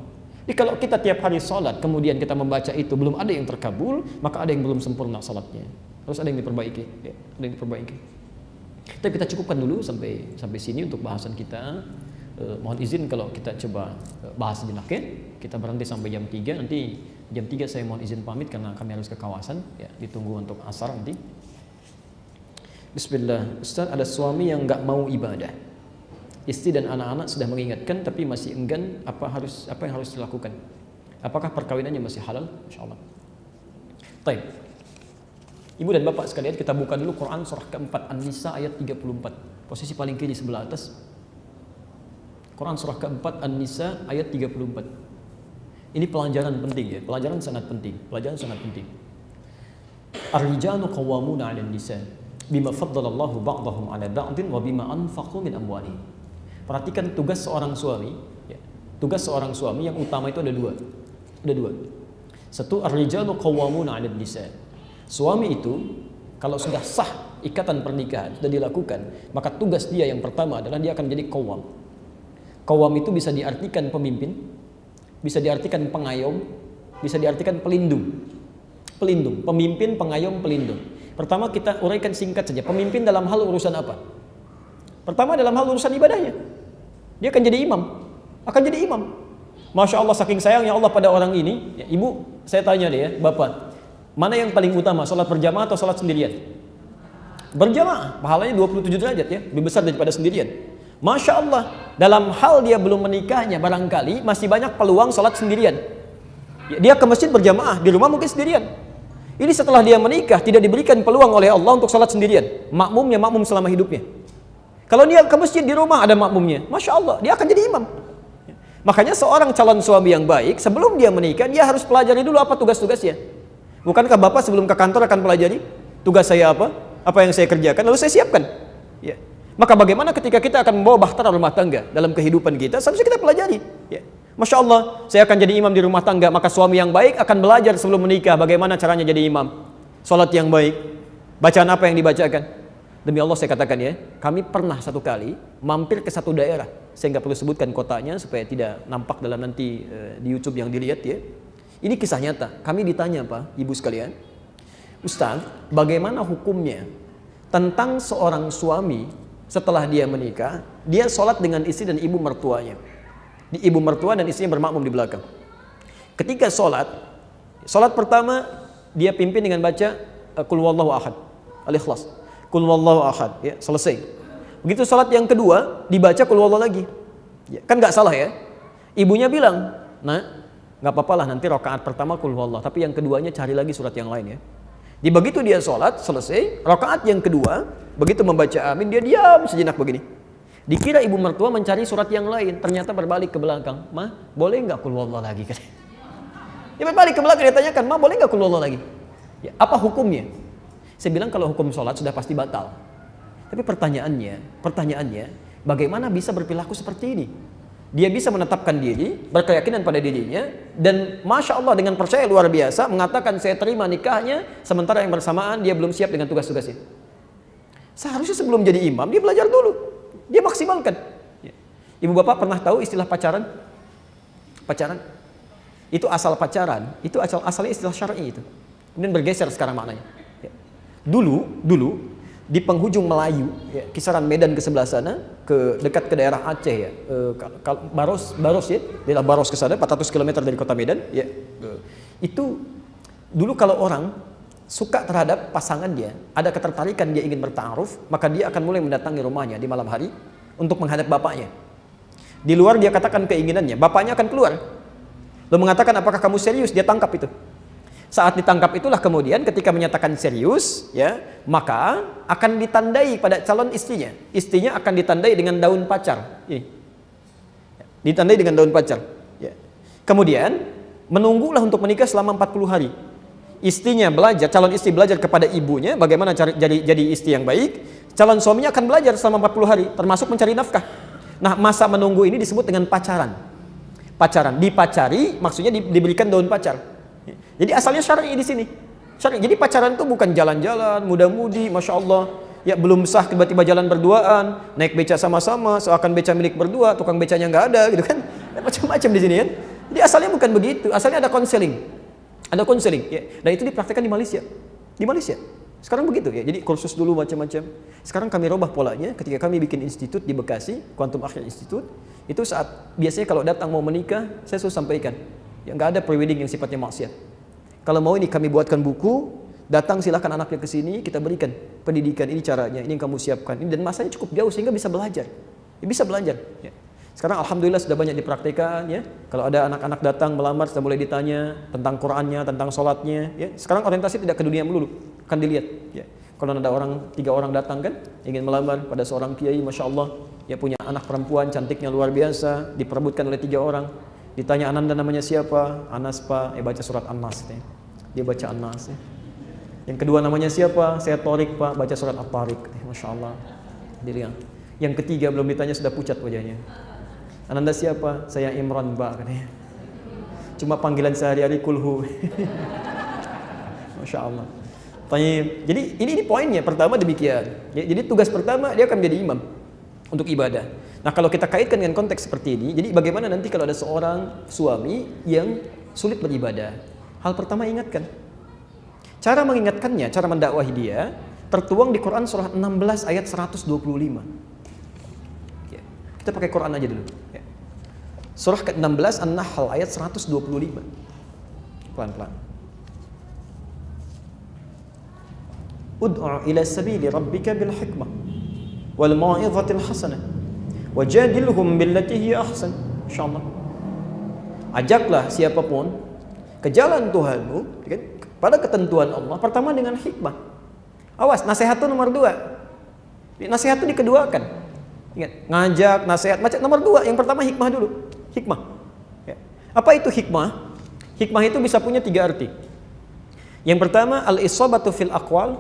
Jadi kalau kita tiap hari salat kemudian kita membaca itu belum ada yang terkabul, maka ada yang belum sempurna salatnya. Harus ada yang diperbaiki, ya, ada yang diperbaiki. Tapi kita cukupkan dulu sampai sini untuk bahasan kita. Mohon izin kalau kita coba bahas sejenak ya. Kita berhenti sampai jam 3. Nanti jam 3 saya mohon izin pamit karena kami harus ke kawasan. Ya, ditunggu untuk asar nanti. Bismillah. Ustaz, ada suami yang nggak mau ibadah. Istri dan anak-anak sudah mengingatkan tapi masih enggan. Apa yang harus dilakukan? Apakah perkawinannya masih halal? Insyaallah. Baik. Ibu dan bapak sekalian, kita buka dulu Quran surah keempat An-Nisa ayat 34. Posisi paling kiri sebelah atas. Quran surah keempat An-Nisa ayat 34. Ini pelajaran penting ya, pelajaran sangat penting. Ar-rijalu qawwamuna 'alan nisa bima faddalallahu ba'dahum 'ala ba'din wa bima anfaqu min amwalihim. Perhatikan tugas seorang suami ya. Tugas seorang suami yang utama itu ada dua. Satu, ar-rijalu qawwamuna 'alan nisa. Suami itu kalau sudah sah ikatan pernikahan sudah dilakukan, maka tugas dia yang pertama adalah dia akan menjadi qawwam. Qawwam itu bisa diartikan pemimpin, bisa diartikan pengayom, bisa diartikan pelindung. Pemimpin, pengayom, pelindung. Pertama kita uraikan singkat saja. Pemimpin dalam hal urusan apa? Pertama dalam hal urusan ibadahnya. Dia akan jadi imam. Masya Allah, saking sayangnya Allah pada orang ini. Ya, ibu, saya tanya deh ya, bapak. Mana yang paling utama, sholat berjamaah atau sholat sendirian? Berjamaah, pahalanya 27 derajat ya, lebih besar daripada sendirian. Masya Allah, dalam hal dia belum menikahnya barangkali masih banyak peluang sholat sendirian. Dia ke masjid berjamaah, di rumah mungkin sendirian. Ini setelah dia menikah tidak diberikan peluang oleh Allah untuk sholat sendirian. Makmum selama hidupnya. Kalau dia ke masjid di rumah ada makmumnya, Masya Allah, dia akan jadi imam. Makanya seorang calon suami yang baik sebelum dia menikah dia harus pelajari dulu apa tugas-tugasnya. Bukankah bapak sebelum ke kantor akan pelajari tugas saya apa yang saya kerjakan, lalu saya siapkan. Ya. Maka bagaimana ketika kita akan membawa bahtera rumah tangga dalam kehidupan kita, seharusnya kita pelajari. Ya. Masya Allah, saya akan jadi imam di rumah tangga, maka suami yang baik akan belajar sebelum menikah bagaimana caranya jadi imam. Salat yang baik, bacaan apa yang dibacakan. Demi Allah saya katakan ya, kami pernah satu kali mampir ke satu daerah. Saya nggak perlu sebutkan kotanya supaya tidak nampak dalam nanti di YouTube yang dilihat ya. Ini kisah nyata. Kami ditanya Pak, ibu sekalian, Ustaz, bagaimana hukumnya tentang seorang suami setelah dia menikah, dia sholat dengan istri dan ibu mertuanya. Ibu mertua dan istrinya bermakmum di belakang. Ketika sholat pertama dia pimpin dengan baca Qul huwallahu ahad, Al-Ikhlas. Qul huwallahu ahad, ya, selesai. Begitu sholat yang kedua dibaca Qul huwallahu lagi. Ya, kan nggak salah ya? Ibunya bilang, "Nah, nggak apa-apa lah nanti rakaat pertama Qul huwallah, tapi yang keduanya cari lagi surat yang lain ya." Di begitu dia sholat selesai, rakaat yang kedua begitu membaca amin dia diam sejenak begini. Dikira ibu mertua mencari surat yang lain, ternyata berbalik ke belakang. "Ma, boleh nggak qul huwallahu lagi?" Dia berbalik ke belakang, dia tanyakan, "Ma, boleh nggak qul huwallahu lagi?" Ya, apa hukumnya? Saya bilang kalau hukum sholat sudah pasti batal. Tapi pertanyaannya, bagaimana bisa berperilaku seperti ini? Dia bisa menetapkan diri, berkeyakinan pada dirinya, dan Masya Allah dengan percaya luar biasa, mengatakan saya terima nikahnya, sementara yang bersamaan dia belum siap dengan tugas-tugasnya. Seharusnya sebelum jadi imam, dia belajar dulu. Dia maksimalkan. Ibu bapak pernah tahu istilah pacaran? Pacaran? Itu asal pacaran, itu asalnya istilah syar'i itu. Kemudian bergeser sekarang maknanya. Dulu di penghujung Melayu, kisaran Medan ke sebelah sana, ke dekat ke daerah Aceh ya, Baros ya, daerah Baros ke sana, 400 km dari kota Medan ya. Itu dulu kalau orang suka terhadap pasangan dia, ada ketertarikan dia ingin berta'aruf, maka dia akan mulai mendatangi rumahnya di malam hari untuk menghadap bapaknya. Di luar dia katakan keinginannya, bapaknya akan keluar. Lalu mengatakan, "Apakah kamu serius?" Dia tangkap itu. Saat ditangkap itulah kemudian ketika menyatakan serius, ya, maka akan ditandai pada calon istrinya. Istrinya akan ditandai dengan daun pacar. Ini. Ditandai dengan daun pacar. Ya. Kemudian menunggulah untuk menikah selama 40 hari. Istrinya belajar, calon istri belajar kepada ibunya bagaimana jadi istri yang baik. Calon suaminya akan belajar selama 40 hari, termasuk mencari nafkah. Nah, masa menunggu ini disebut dengan pacaran. Pacaran, dipacari maksudnya diberikan daun pacar. Jadi asalnya syar'i di sini. Syar'i. Jadi pacaran itu bukan jalan-jalan, muda-mudi, Masya Allah. Ya belum sah tiba-tiba jalan berduaan, naik beca sama-sama, seakan beca milik berdua, tukang becanya nggak ada gitu kan. Macam-macam di sini kan. Jadi asalnya bukan begitu, asalnya ada konseling. Ada konseling, ya. Dan itu dipraktikkan di Malaysia. Di Malaysia. Sekarang begitu ya. Jadi kursus dulu macam-macam. Sekarang kami robah polanya ketika kami bikin institut di Bekasi, Quantum Akhir Institute. Itu saat biasanya kalau datang mau menikah, saya selalu sampaikan, ya nggak ada prewedding yang sifatnya maksiat. Kalau mau ini kami buatkan buku, datang silahkan anaknya ke sini, kita berikan pendidikan, ini caranya, ini yang kamu siapkan. Ini, dan masanya cukup jauh sehingga bisa belajar. Ya, bisa belajar. Ya. Sekarang alhamdulillah sudah banyak dipraktikkan ya. Kalau ada anak-anak datang melamar sudah mulai ditanya tentang Qur'annya, tentang sholatnya ya. Sekarang orientasi tidak ke dunia melulu, akan dilihat ya. Kalau ada 3 orang datang kan ingin melamar pada seorang kiai, Masya Allah ya, punya anak perempuan cantiknya luar biasa, diperebutkan oleh 3 orang. Ditanya, "Ananda namanya siapa?" "Anas Pak." Baca surat An-Nas ya. Dia baca An-Nas ya. Yang kedua namanya siapa? "Saya Torik Pak." Baca surat At-Tariq. Masya Allah. Dilihat. Yang ketiga belum ditanya sudah pucat wajahnya. "Ananda siapa?" "Saya Imran Mbak," katanya. Cuma panggilan sehari-hari kulhu. Masya Allah. Jadi ini poinnya. Pertama demikian. Jadi tugas pertama dia akan menjadi imam untuk ibadah. Nah kalau kita kaitkan dengan konteks seperti ini, jadi bagaimana nanti kalau ada seorang suami yang sulit beribadah? Hal pertama ingatkan. Cara mengingatkannya, cara mendakwahi dia tertuang di Quran surah 16 ayat 125. Kita pakai Quran aja dulu. Surah ke-16 An-Nahl ayat 125. Pelan-pelan. "Ud'u ila sabili rabbika bil hikmah wal mau'izatil hasanah wajadilhum billati hiya ahsan." Insyaallah. Ajaklah siapapun ke jalan Tuhanmu, kan? Pada ketentuan Allah, pertama dengan hikmah. Awas, nasihat itu nomor 2. Nasihat itu dikeduakan. Ingat, ngajak, nasihat, macam nomor 2. Yang pertama hikmah dulu. Hikmah. Ya. Apa itu hikmah? Hikmah itu bisa punya 3 arti. Yang pertama, al-isabatu fil aqwal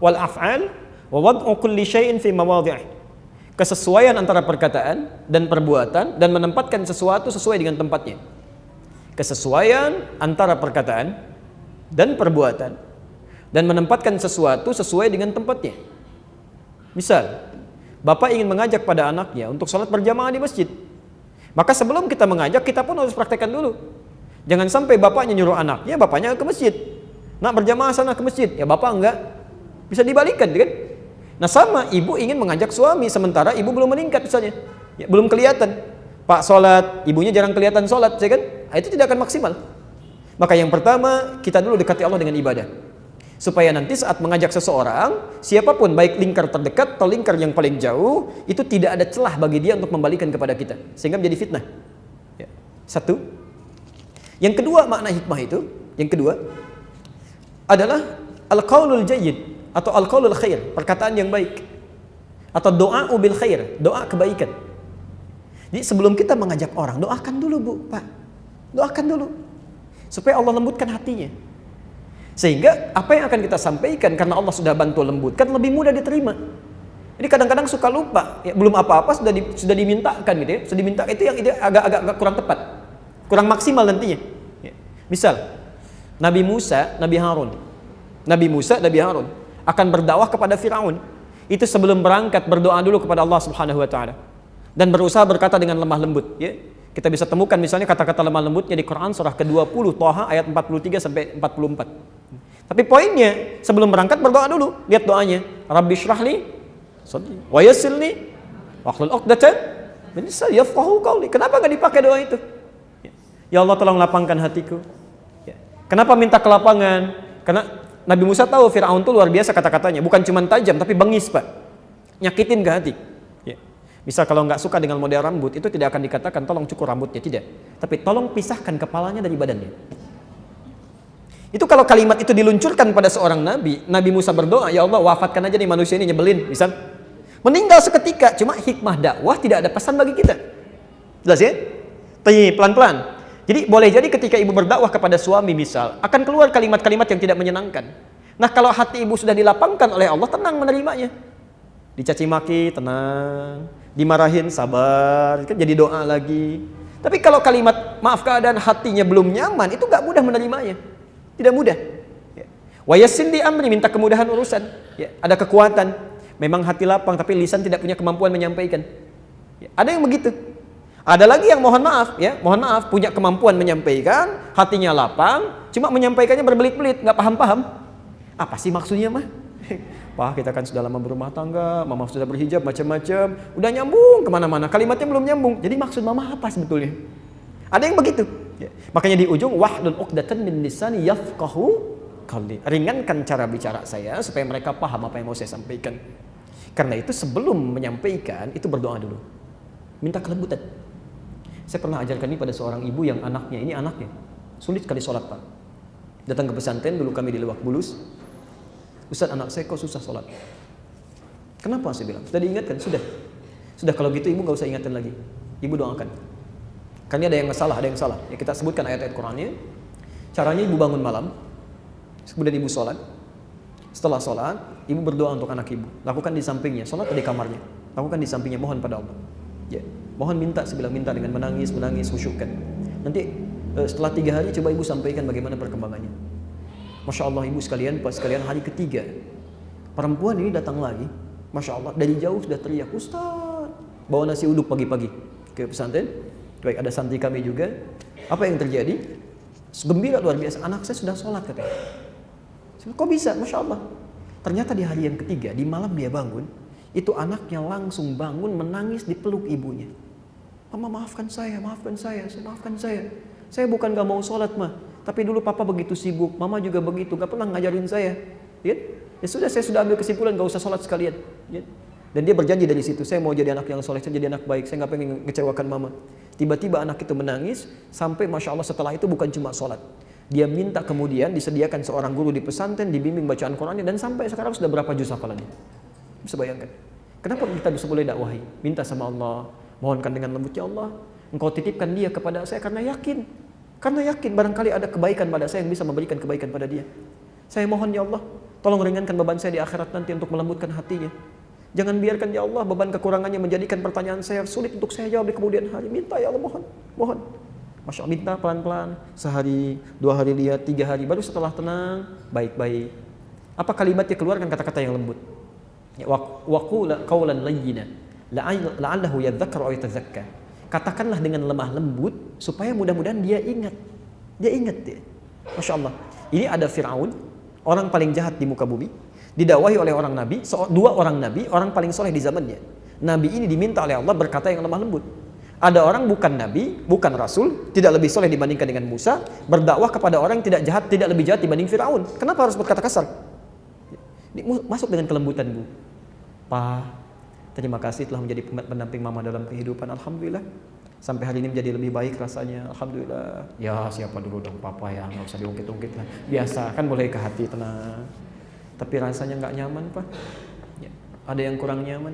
wal af'al wa wad'u kulli syai'in fi mawadhi'ih. Kesesuaian antara perkataan dan perbuatan dan menempatkan sesuatu sesuai dengan tempatnya. Kesesuaian antara perkataan dan perbuatan dan menempatkan sesuatu sesuai dengan tempatnya. Misal, bapak ingin mengajak pada anaknya untuk sholat berjamaah di masjid. Maka sebelum kita mengajak, kita pun harus praktekkan dulu. Jangan sampai bapaknya nyuruh anaknya, bapaknya ke masjid. Nak berjamaah sana ke masjid, ya bapak enggak. Bisa dibalikan, kan? Nah sama, ibu ingin mengajak suami, sementara ibu belum meningkat misalnya. Ya, belum kelihatan. Pak sholat, ibunya jarang kelihatan sholat, ya kan? Nah, itu tidak akan maksimal. Maka yang pertama, kita dulu dekati Allah dengan ibadah. Supaya nanti saat mengajak seseorang, siapapun baik lingkar terdekat atau lingkar yang paling jauh, itu tidak ada celah bagi dia untuk membalikan kepada kita, sehingga menjadi fitnah. Ya. 1. Yang kedua makna hikmah itu, yang kedua adalah al-qaulul jayyid atau al-qaulul khair, perkataan yang baik. Atau doa bil khair, doa kebaikan. Jadi sebelum kita mengajak orang, doakan dulu Bu, Pak. Doakan dulu. Supaya Allah lembutkan hatinya. Sehingga apa yang akan kita sampaikan karena Allah sudah bantu lembutkan lebih mudah diterima. Jadi kadang-kadang suka lupa, ya, belum apa-apa sudah dimintakan gitu ya. Sudah diminta itu yang agak kurang tepat. Kurang maksimal nantinya. Ya. Misal Nabi Musa, Nabi Harun akan berdakwah kepada Firaun. Itu sebelum berangkat berdoa dulu kepada Allah Subhanahu wa taala dan berusaha berkata dengan lemah lembut, ya. Kita bisa temukan misalnya kata-kata lemah lembutnya di Quran surah ke-20 Thaha ayat 43 sampai 44. Tapi poinnya sebelum berangkat berdoa dulu. Lihat doanya. Rabbi syrahli sadri wa yassirli wahlul 'uqdatam min lisani yafqahu qawli. Kenapa enggak dipakai doa itu? Ya Allah tolong lapangkan hatiku. Ya. Kenapa minta kelapangan? Karena Nabi Musa tahu Firaun itu luar biasa kata-katanya, bukan cuma tajam tapi bengis, Pak. Nyakitin ke hati. Ya. Misal kalau nggak suka dengan model rambut, itu tidak akan dikatakan tolong cukur rambutnya, tidak. Tapi tolong pisahkan kepalanya dari badannya. Itu kalau kalimat itu diluncurkan pada seorang nabi, Nabi Musa berdoa, ya Allah wafatkan aja nih manusia ini nyebelin, misal. Meninggal seketika, cuma hikmah dakwah tidak ada pesan bagi kita. Jelas ya? Tapi pelan-pelan. Jadi boleh jadi ketika ibu berdakwah kepada suami misal, akan keluar kalimat-kalimat yang tidak menyenangkan. Nah kalau hati ibu sudah dilapangkan oleh Allah, tenang menerimanya. Dicaci maki, tenang. Dimarahin, sabar. Kan jadi doa lagi. Tapi kalau kalimat maaf keadaan hatinya belum nyaman, itu gak mudah menerimanya. Tidak mudah. Wa yassir li amri, minta kemudahan urusan. Ya, ada kekuatan. Memang hati lapang, tapi lisan tidak punya kemampuan menyampaikan. Ya, ada yang begitu. Ada lagi yang mohon maaf, punya kemampuan menyampaikan, hatinya lapang, cuma menyampaikannya berbelit-belit, nggak paham-paham. Apa sih maksudnya mah? Pak, kita kan sudah lama berumah tangga, mama sudah berhijab macam-macam, udah nyambung kemana-mana, kalimatnya belum nyambung. Jadi maksud mama apa sebetulnya? Ada yang begitu. Ya. Makanya di ujung wahlul 'uqdatam min lisani yafqahu qawli. Ringankan cara bicara saya supaya mereka paham apa yang mau saya sampaikan. Karena itu sebelum menyampaikan itu berdoa dulu. Minta kelembutan. Saya pernah ajarkan ini pada seorang ibu yang anaknya sulit sekali sholat, Pak. Datang ke pesantren dulu kami di Lebak Bulus. Ustaz, anak saya kok susah sholat. Kenapa? Saya bilang. Sudah diingatkan? Sudah kalau gitu ibu nggak usah ingatkan lagi. Ibu doakan. Karena ada yang salah. Ya, kita sebutkan ayat-ayat Qur'annya. Caranya ibu bangun malam, kemudian ibu sholat. Setelah sholat, ibu berdoa untuk anak ibu. Lakukan di sampingnya, sholat di kamarnya. Lakukan di sampingnya, mohon pada Allah. Ya, mohon minta dengan menangis, khusyukkan. Nanti setelah 3 hari coba ibu sampaikan bagaimana perkembangannya. Masya Allah ibu sekalian, pas sekalian hari ketiga perempuan ini datang lagi. Masya Allah dari jauh sudah teriak, Ustaz, bawa nasi uduk pagi-pagi ke pesantren. Baik, ada santri kami juga. Apa yang terjadi? Gembira luar biasa, anak saya sudah sholat katanya. Kok bisa? Masya Allah. Ternyata di hari yang ketiga, di malam dia bangun, itu anaknya langsung bangun menangis dipeluk ibunya. Mama maafkan saya. Saya bukan gak mau sholat mah, tapi dulu papa begitu sibuk, mama juga begitu, gak pernah ngajarin saya. Ya sudah, saya sudah ambil kesimpulan gak usah sholat sekalian. Ya. Dan dia berjanji dari situ, saya mau jadi anak yang soleh, saya jadi anak baik, saya gak pengen ngecewakan mama. Tiba-tiba anak itu menangis, sampai Masya Allah setelah itu bukan cuma sholat. Dia minta kemudian disediakan seorang guru di pesantren, dibimbing bacaan Qur'annya, dan sampai sekarang sudah berapa juz hafalannya. Bisa bayangkan. Kenapa kita bisa boleh dakwahi? Minta sama Allah, mohonkan dengan lembut, ya Allah, Engkau titipkan dia kepada saya karena yakin barangkali ada kebaikan pada saya yang bisa memberikan kebaikan pada dia. Saya mohon ya Allah, tolong ringankan beban saya di akhirat nanti untuk melembutkan hatinya. Jangan biarkan ya Allah beban kekurangannya menjadikan pertanyaan saya sulit untuk saya jawab di kemudian hari. Minta ya Allah, mohon. Masya Allah, minta pelan-pelan, sehari, 2 hari lihat, 3 hari, baru setelah tenang, baik-baik. Apa kalimatnya, keluarkan kata-kata yang lembut. Wa qula qawlan layyina la'allahu yadhakkaru aw yatazakka. Katakanlah dengan lemah lembut supaya mudah-mudahan dia ingat. Dia. Masya Allah. Ini ada Firaun, orang paling jahat di muka bumi, didakwahi oleh orang nabi, 2 orang nabi, orang paling soleh di zamannya. Nabi ini diminta oleh Allah berkata yang lemah lembut. Ada orang bukan nabi, bukan rasul, tidak lebih soleh dibandingkan dengan Musa, berdakwah kepada orang yang tidak jahat, tidak lebih jahat dibanding Firaun. Kenapa harus berkata kasar? Ini masuk dengan kelembutan, Bu. Pak, terima kasih telah menjadi pendamping mama dalam kehidupan. Alhamdulillah. Sampai hari ini menjadi lebih baik rasanya. Alhamdulillah. Ya, siapa dulu dong papa ya, nggak usah diungkit-ungkit lah. Biasa kan boleh ke hati, tenang. Tapi rasanya nggak nyaman, Pak. Ya, ada yang kurang nyaman.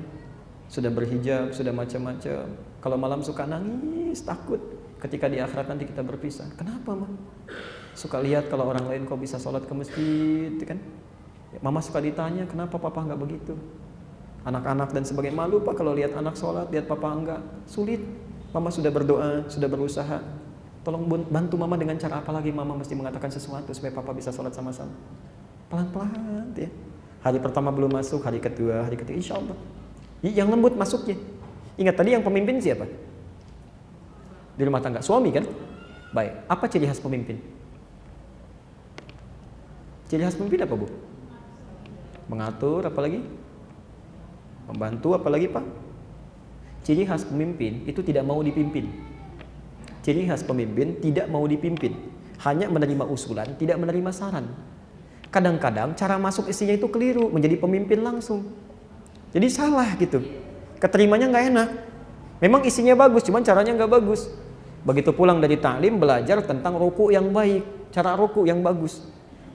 sudah berhijab, sudah macam-macam. Kalau malam suka nangis, takut ketika di akhirat nanti kita berpisah. Kenapa, Ma? Suka lihat kalau orang lain kok bisa sholat ke masjid, kan? Mama suka ditanya, kenapa papa nggak begitu? Anak-anak dan sebagainya, malu Pak kalau lihat anak sholat, lihat papa enggak. Sulit. Mama sudah berdoa, sudah berusaha. Tolong bantu mama dengan cara apa lagi? Mama mesti mengatakan sesuatu supaya papa bisa sholat sama-sama. Pelan-pelan, ya. Hari pertama belum masuk, hari kedua, hari ketiga, insya Allah. Yang lembut masuknya. Ingat tadi yang pemimpin siapa? Di rumah tangga, suami kan? Baik, apa ciri khas pemimpin? Ciri khas pemimpin apa, Bu? Mengatur, apa lagi? Membantu, apa lagi, Pak? Ciri khas pemimpin itu tidak mau dipimpin. Ciri khas pemimpin tidak mau dipimpin, hanya menerima usulan, tidak menerima saran. Kadang-kadang cara masuk istrinya itu keliru, menjadi pemimpin langsung. Jadi salah gitu. Keterimanya nggak enak. Memang isinya bagus, cuman caranya nggak bagus. Begitu pulang dari taklim, belajar tentang ruku yang baik, cara ruku yang bagus.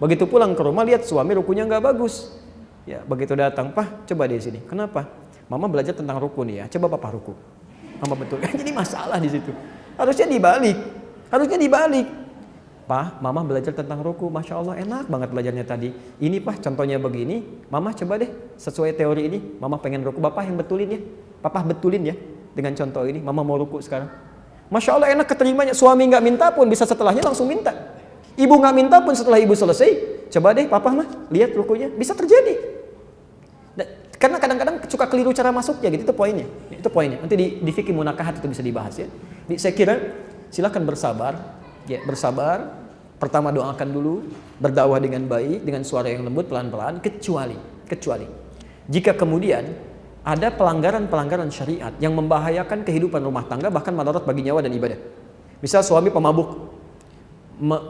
Begitu pulang ke rumah, lihat suami rukunya nggak bagus. Ya, begitu datang, Pak, coba di sini. Kenapa? Mama belajar tentang ruku nih ya. Coba Papa ruku. Mama betul. Jadi masalah di situ. Harusnya dibalik. Harusnya dibalik. Pak, Mama belajar tentang ruku. Masya Allah, enak banget belajarnya tadi. Ini Pak, contohnya begini. Mama coba deh, sesuai teori ini. Mama pengen ruku. Bapak yang betulin ya. Papa betulin ya. Dengan contoh ini, Mama mau ruku sekarang. Masya Allah, enak keterimanya. Suami nggak minta pun bisa setelahnya langsung minta. Ibu nggak minta pun setelah ibu selesai, coba deh Papa mah lihat rukunya. Bisa terjadi. Karena kadang-kadang suka keliru cara masuknya gitu, itu poinnya. Itu poinnya. Nanti di fikih munakahat itu bisa dibahas ya. Saya kira silakan bersabar, ya, bersabar. Pertama doakan dulu, berdakwah dengan baik, dengan suara yang lembut, pelan-pelan, kecuali jika kemudian ada pelanggaran-pelanggaran syariat yang membahayakan kehidupan rumah tangga, bahkan madarat bagi nyawa dan ibadah. Misal suami pemabuk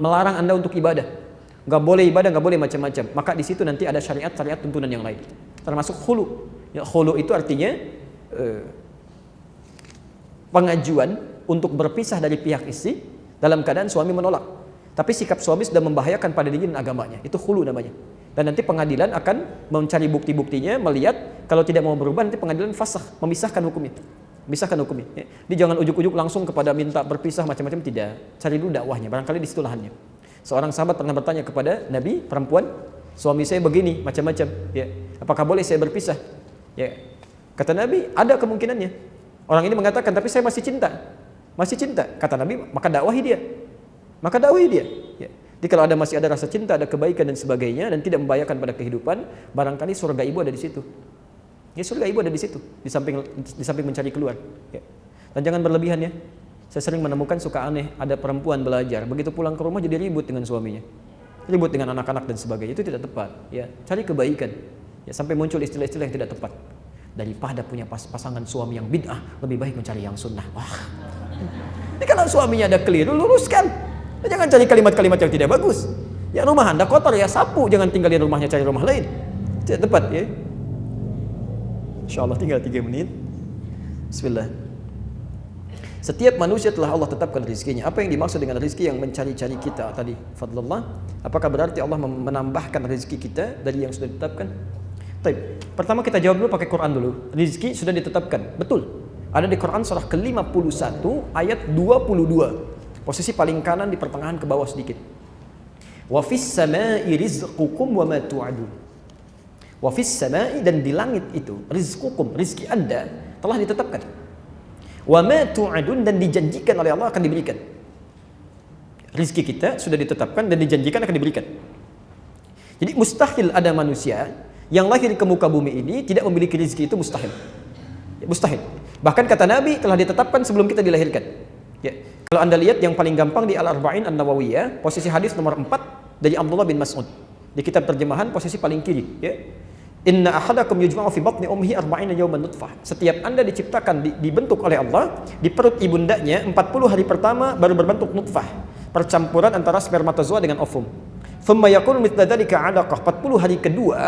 melarang Anda untuk ibadah, nggak boleh ibadah, nggak boleh macam-macam, maka di situ nanti ada syariat tuntunan yang lain, termasuk khulu. Ya, khulu itu artinya pengajuan untuk berpisah dari pihak istri dalam keadaan suami menolak, tapi sikap suami sudah membahayakan pada diri dan agamanya. Itu khulu namanya. Dan nanti pengadilan akan mencari bukti-buktinya, melihat kalau tidak mau berubah, nanti pengadilan fasakh, memisahkan hukumnya. Memisahkan hukumnya. Ya. Dia jangan ujuk-ujuk langsung kepada minta berpisah macam-macam, tidak. Cari dulu dakwahnya, barangkali di situ lahannya. Seorang sahabat pernah bertanya kepada Nabi, perempuan, suami saya begini, macam-macam. Ya. Apakah boleh saya berpisah? Ya. Kata Nabi, ada kemungkinannya. Orang ini mengatakan, tapi saya masih cinta. Masih cinta. Kata Nabi, maka dakwahi dia. Maka dakwahi dia. Ya. Jadi kalau masih ada rasa cinta, ada kebaikan dan sebagainya, dan tidak membahayakan pada kehidupan, barangkali surga ibu ada di situ. Ya, surga ibu ada di situ, di samping mencari keluar. Ya. Dan jangan berlebihan ya. Saya sering menemukan suka aneh, ada perempuan belajar, begitu pulang ke rumah jadi ribut dengan suaminya, ribut dengan anak-anak dan sebagainya. Itu tidak tepat. Ya, cari kebaikan. Ya, sampai muncul istilah-istilah yang tidak tepat. Daripada punya pasangan suami yang bid'ah, lebih baik mencari yang sunnah. Wah. Ini kalau suaminya ada keliru, luruskan. Jangan cari kalimat-kalimat yang tidak bagus. Ya, rumah Anda kotor, ya sapu. Jangan tinggal di rumahnya, cari rumah lain. Tidak tepat ya. InsyaAllah tinggal 3 menit. Bismillah. Setiap manusia telah Allah tetapkan rezekinya. Apa yang dimaksud dengan rezeki yang mencari-cari kita tadi? Fadlullah. Apakah berarti Allah menambahkan rezeki kita dari yang sudah ditetapkan? Baik. Pertama kita jawab dulu pakai Quran dulu. Rezeki sudah ditetapkan. Betul. Ada di Quran surah ke-51 ayat 22. Posisi paling kanan di pertengahan ke bawah sedikit. Wa fis samai rizqukum wa ma tu'adun. Wa fis samai, dan di langit itu rizqukum, rizki Anda telah ditetapkan. Wa ma tu'adun, dan dijanjikan oleh Allah akan diberikan. Rizki kita sudah ditetapkan dan dijanjikan akan diberikan. Jadi mustahil ada manusia yang lahir ke muka bumi ini tidak memiliki rizki, itu mustahil. Ya, mustahil. Bahkan kata Nabi telah ditetapkan sebelum kita dilahirkan. Ya. Kalau Anda lihat yang paling gampang di Al-Arba'in An-Nawawiyah, posisi hadis nomor 4 dari Abdullah bin Mas'ud. Di kitab terjemahan posisi paling kiri, ya. Inna ahadakum yujma'u fi batni ummihi 40 yawman nutfah. Setiap Anda diciptakan, dibentuk oleh Allah di perut ibundanya 40 hari pertama baru berbentuk nutfah, percampuran antara spermatozoa dengan ovum. Thumma yakunu mithla dzalika 'alaqah. 40 hari kedua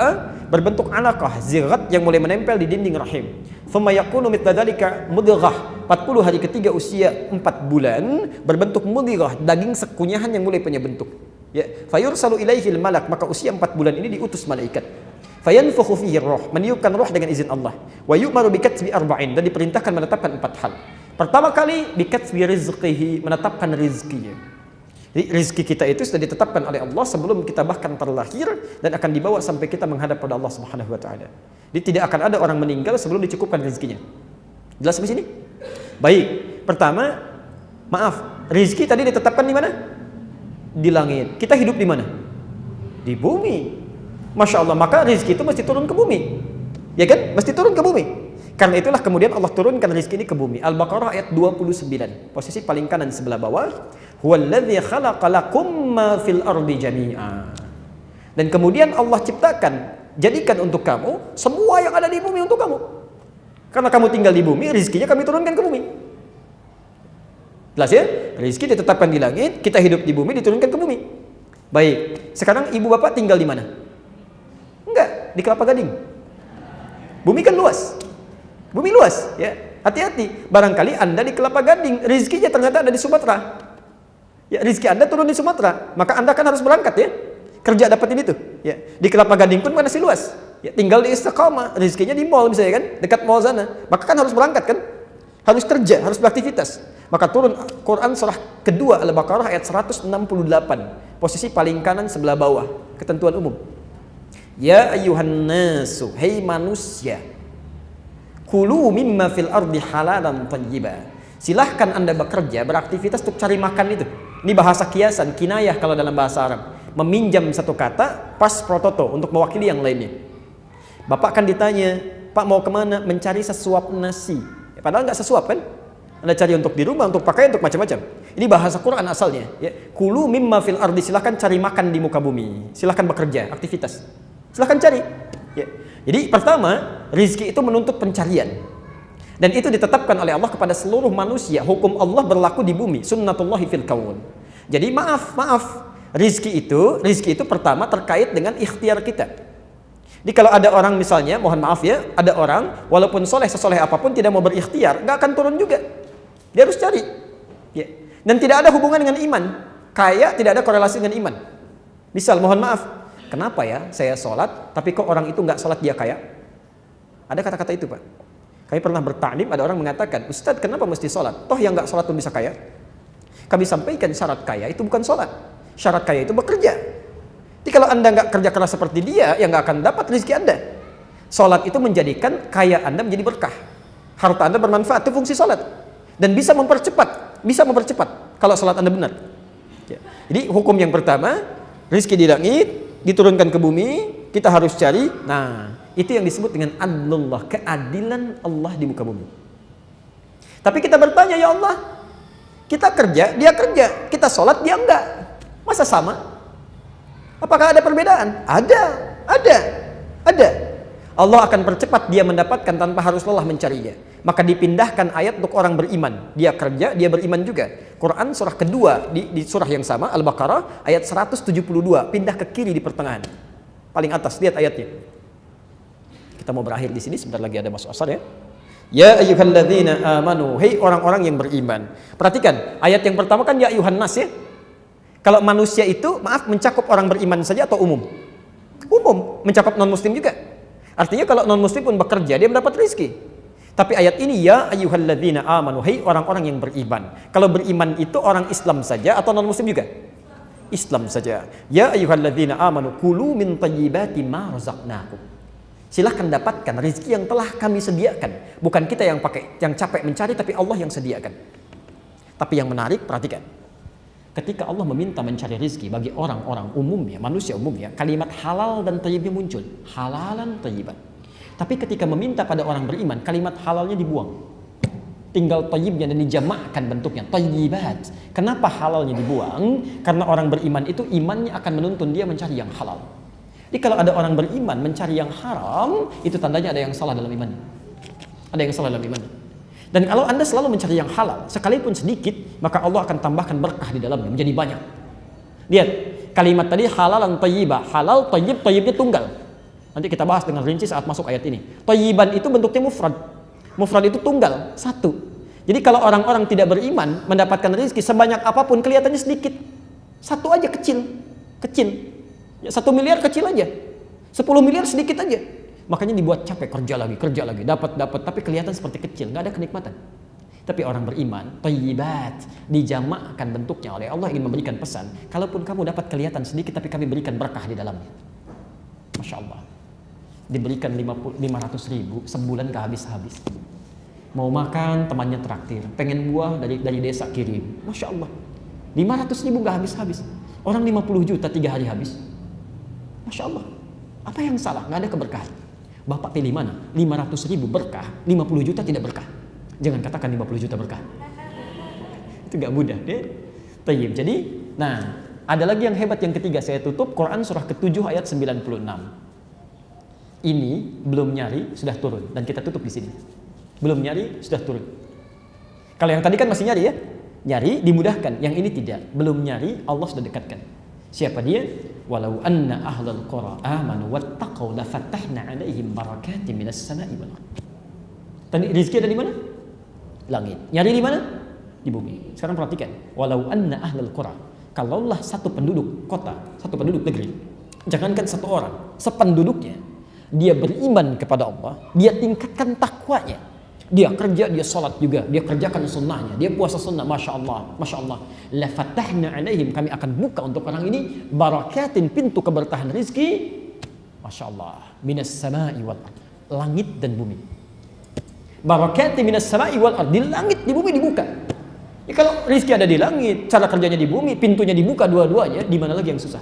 berbentuk 'alaqah, zirat yang mulai menempel di dinding rahim. Thumma yakunu mithla dzalika mudghah. 40 hari ketiga usia 4 bulan berbentuk mudghah, daging sekunyahan yang mulai punya bentuk. Ya, fayursalu ilaihil malak, maka usia 4 bulan ini diutus malaikat. Fayanfukhu fihi ruh, meniupkan ruh dengan izin Allah. Wa yu'maru bikatbi arba'in, dan diperintahkan menetapkan 4 hal. Pertama kali bikatbi rizqihi, menetapkan rizkinya. Jadi rizki kita itu sudah ditetapkan oleh Allah sebelum kita bahkan terlahir dan akan dibawa sampai kita menghadap pada Allah Subhanahu wa taala. Jadi tidak akan ada orang meninggal sebelum dicukupkan rizkinya. Jelas sampai sini? Baik. Pertama, maaf, rizki tadi ditetapkan di mana? Di langit. Kita hidup di mana? Di bumi. Masya Allah, maka rizki itu mesti turun ke bumi, ya kan? Mesti turun ke bumi. Karena itulah kemudian Allah turunkan rizki ini ke bumi. Al-Baqarah ayat 29, posisi paling kanan sebelah bawah. Huwallazi khalaqa lakum ma fil ardi jami'a. Dan kemudian Allah ciptakan, jadikan untuk kamu semua yang ada di bumi untuk kamu. Karena kamu tinggal di bumi, rizkinya kami turunkan ke bumi. Jelas ya? Rizki ditetapkan di langit, kita hidup di bumi, diturunkan ke bumi. Baik, sekarang ibu bapak tinggal di mana? Enggak, di Kelapa Gading. Bumi kan luas. Bumi luas, ya. Hati-hati. Barangkali Anda di Kelapa Gading, rizkinya ternyata ada di Sumatera. Ya, rizki Anda turun di Sumatera, maka Anda kan harus berangkat ya. Kerja dapat ini tuh, ya. Di Kelapa Gading pun masih luas. Ya, tinggal di Istiqamah, rizkinya di mall misalnya kan, dekat mall sana. Maka kan harus berangkat kan? Harus kerja, harus beraktivitas. Maka turun Quran surah kedua Al-Baqarah ayat 168. Posisi paling kanan sebelah bawah, ketentuan umum. Ya ayyuhan nasu, hei manusia, kulu mimma fil ardi halalan thayyiba. Silahkan Anda bekerja, beraktivitas untuk cari makan itu. Ini bahasa kiasan, kinayah kalau dalam bahasa Arab. Meminjam satu kata pas prototo untuk mewakili yang lainnya. Bapak kan ditanya, Pak mau kemana? Mencari sesuap nasi. Ya, padahal nggak sesuap kan? Anda cari untuk di rumah, untuk pakaian, untuk macam-macam. Ini bahasa Quran asalnya. Ya. Kulu mimma fil ardi, silahkan cari makan di muka bumi. Silahkan bekerja, aktivitas. Silahkan cari. Ya. Jadi pertama, rizki itu menuntut pencarian. Dan itu ditetapkan oleh Allah kepada seluruh manusia. Hukum Allah berlaku di bumi. Sunnatullahi fil kaun. Jadi maaf. Rizki itu pertama terkait dengan ikhtiar kita. Jadi kalau ada orang misalnya, mohon maaf ya, ada orang walaupun sesoleh apapun tidak mau berikhtiar, nggak akan turun juga. Dia harus cari. Ya. Dan tidak ada hubungan dengan iman. Kaya tidak ada korelasi dengan iman. Misal, mohon maaf. Kenapa ya saya sholat, tapi kok orang itu nggak sholat dia kaya? Ada kata-kata itu Pak. Kami pernah bertaklim, ada orang mengatakan, Ustadz kenapa mesti sholat? Toh yang nggak sholat pun bisa kaya. Kami sampaikan syarat kaya itu bukan sholat. Syarat kaya itu bekerja. Jadi kalau Anda nggak kerja keras seperti dia, ya nggak akan dapat rezeki Anda. Sholat itu menjadikan kaya Anda menjadi berkah. Harta Anda bermanfaat, itu fungsi sholat. Dan bisa mempercepat kalau sholat Anda benar. Ya. Jadi hukum yang pertama, rezeki di langit, diturunkan ke bumi, kita harus cari. Nah, itu yang disebut dengan adlullah, keadilan Allah di muka bumi. Tapi kita bertanya, ya Allah, kita kerja, dia kerja, kita sholat, dia enggak. Masa sama? Apakah ada perbedaan? Ada. Allah akan percepat dia mendapatkan tanpa harus lelah mencarinya. Maka dipindahkan ayat untuk orang beriman. Dia kerja, dia beriman juga. Quran surah kedua di surah yang sama, Al-Baqarah ayat 172, pindah ke kiri di pertengahan. Paling atas, lihat ayatnya. Kita mau berakhir di sini, sebentar lagi ada masuk asar ya. Ya ayyuhalladzina amanu, hei orang-orang yang beriman. Perhatikan, ayat yang pertama kan ya ayyuhan nas ya. Kalau manusia itu, maaf, mencakup orang beriman saja atau umum? Umum, mencakup non-muslim juga. Artinya kalau non-muslim pun bekerja, dia mendapat rezeki. Tapi ayat ini, ya ayyuhalladzina amanu, hei orang-orang yang beriman. Kalau beriman itu orang Islam saja atau non-muslim juga? Islam saja. Ya ayyuhalladzina amanu, kulu min thayyibati ma razaqnakum. Silahkan dapatkan rezeki yang telah kami sediakan. Bukan kita yang capek mencari, tapi Allah yang sediakan. Tapi yang menarik, perhatikan. Ketika Allah meminta mencari rezeki bagi orang-orang umumnya, manusia umumnya, kalimat halal dan thayyibnya muncul. Halalan thayyiban. Tapi ketika meminta pada orang beriman, kalimat halalnya dibuang. Tinggal thayyibnya dan dijamakkan bentuknya, thayyibat. Kenapa halalnya dibuang? Karena orang beriman itu imannya akan menuntun dia mencari yang halal. Jadi kalau ada orang beriman mencari yang haram, itu tandanya ada yang salah dalam imannya. Ada yang salah dalam imannya. Dan kalau Anda selalu mencari yang halal, sekalipun sedikit, maka Allah akan tambahkan berkah di dalamnya, menjadi banyak. Lihat, kalimat tadi halalan thayyibah, halal, thayyib, thayyibnya tunggal. Nanti kita bahas dengan rinci saat masuk ayat ini. Thayyiban itu bentuknya mufrad. Mufrad itu tunggal, satu. Jadi kalau orang-orang tidak beriman mendapatkan rezeki sebanyak apapun kelihatannya sedikit. Satu aja kecil. Ya, 1 miliar kecil aja. 10 miliar sedikit aja. Makanya dibuat capek, kerja lagi, dapat, tapi kelihatan seperti kecil, nggak ada kenikmatan. Tapi orang beriman, thayyibat, dijamakkan bentuknya oleh Allah ingin memberikan pesan. Kalaupun kamu dapat kelihatan sedikit, tapi kami berikan berkah di dalamnya. Masya Allah. Diberikan 500 ribu, sebulan gak habis-habis. Mau makan, temannya traktir. Pengen buah dari desa kirim. Masya Allah. 500 ribu gak habis-habis. Orang 50 juta 3 hari habis. Masya Allah. Apa yang salah? Gak ada keberkahan. Bapak pilih mana? 500 ribu berkah, 50 juta tidak berkah. Jangan katakan 50 juta berkah. Itu gak mudah deh. Tayyib. Jadi, nah, ada lagi yang hebat yang ketiga. Saya tutup Quran surah ke-7 ayat 96. Ini belum nyari sudah turun dan kita tutup di sini. Belum nyari sudah turun. Kalau yang tadi kan masih nyari ya, nyari dimudahkan. Yang ini tidak, belum nyari Allah sudah dekatkan. Siapa dia? Walau anna ahlal qura amanu wattaqau lafatahna alaihim barakatim minas sama'i wal ardh. Tadi rezeki ada di mana? Langit. Nyari di mana? Di bumi. Sekarang perhatikan, walau anna ahlal qura, kalaulah satu penduduk kota, satu penduduk negeri, jangankan satu orang, sependuduknya dia beriman kepada Allah, dia tingkatkan takwanya. Dia kerja, dia sholat juga, dia kerjakan sunnahnya, dia puasa sunnah, masya Allah. La fatahna alaihim, kami akan buka untuk orang ini barakatin, pintu keberkahan rizki, masya Allah, minas sama'i wal ard, langit dan bumi. Barakatin minas sama'i wal ard, di langit, di bumi dibuka. Ya, kalau rizki ada di langit, cara kerjanya di bumi, pintunya dibuka dua-duanya, di mana lagi yang susah?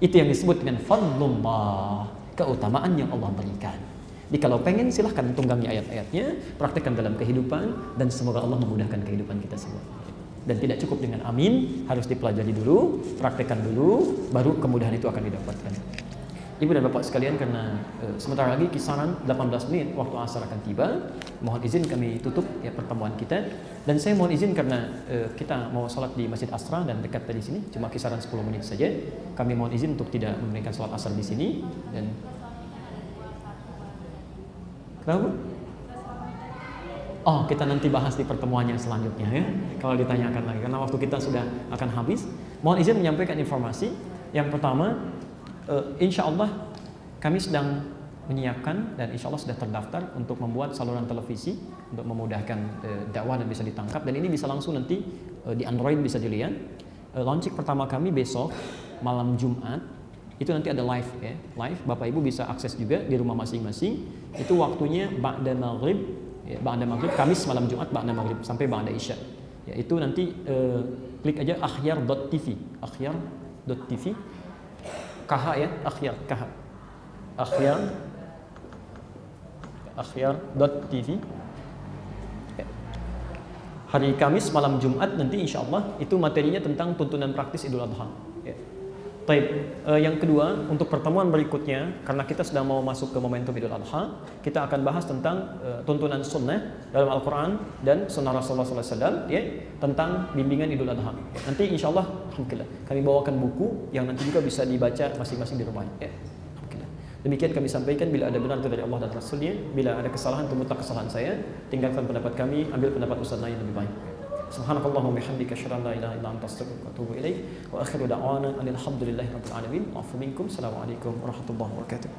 Itu yang disebut dengan fadlullah, keutamaan yang Allah berikan. Jadi kalau pengen silahkan tunggangi ayat-ayatnya, praktekkan dalam kehidupan, dan semoga Allah memudahkan kehidupan kita semua. Dan tidak cukup dengan amin, harus dipelajari dulu, praktekkan dulu, baru kemudahan itu akan didapatkan. Ibu dan Bapak sekalian, karena sebentar lagi kisaran 18 menit waktu asar akan tiba, mohon izin kami tutup ya pertemuan kita. Dan saya mohon izin karena kita mau sholat di Masjid Asra dan dekat dari sini, cuma kisaran 10 menit saja. Kami mohon izin untuk tidak menunaikan sholat asar di sini. Dan kenapa? Oh, kita nanti bahas di pertemuan yang selanjutnya ya. Kalau ditanyakan lagi, karena waktu kita sudah akan habis. Mohon izin menyampaikan informasi. Yang pertama, insya Allah kami sedang menyiapkan dan insya Allah sudah terdaftar untuk membuat saluran televisi untuk memudahkan dakwah dan bisa ditangkap. Dan ini bisa langsung nanti di Android bisa dilihat. Launching pertama kami besok malam Jumat. Itu nanti ada live ya, live. Bapak Ibu bisa akses juga di rumah masing-masing. Itu waktunya ba'da maghrib, ya, ba'da maghrib, Kamis malam Jumat ba'da maghrib sampai ba'da isya. Ya, itu nanti klik aja akhyar.tv, akhyar.tv, KH ya, akhyar, KH, akhyar.tv. Ya. Hari Kamis malam Jumat nanti insya Allah itu materinya tentang tuntunan praktis Idul Adha. Ya. Baik, yang kedua untuk pertemuan berikutnya, karena kita sudah mau masuk ke momentum Idul Adha, kita akan bahas tentang tuntunan sunnah dalam Al-Quran dan sunnah Rasulullah SAW ya, tentang bimbingan Idul Adha. Nanti insya Allah, alhamdulillah, kami bawakan buku yang nanti juga bisa dibaca masing-masing di rumah. Ya. Alhamdulillah. Demikian kami sampaikan, bila ada benar itu dari Allah dan Rasulnya, bila ada kesalahan itu mutlak kesalahan saya, tinggalkan pendapat kami, ambil pendapat Ustaz lain yang lebih baik. Subhanakallahumma bihamdika asyhadu an la ilaha illa anta astaghfiruka wa atubu ilaik wa akhiru da'wana alhamdulillahi rabbil alamin wa afu minkum. Assalamualaikum warahmatullahi wabarakatuh.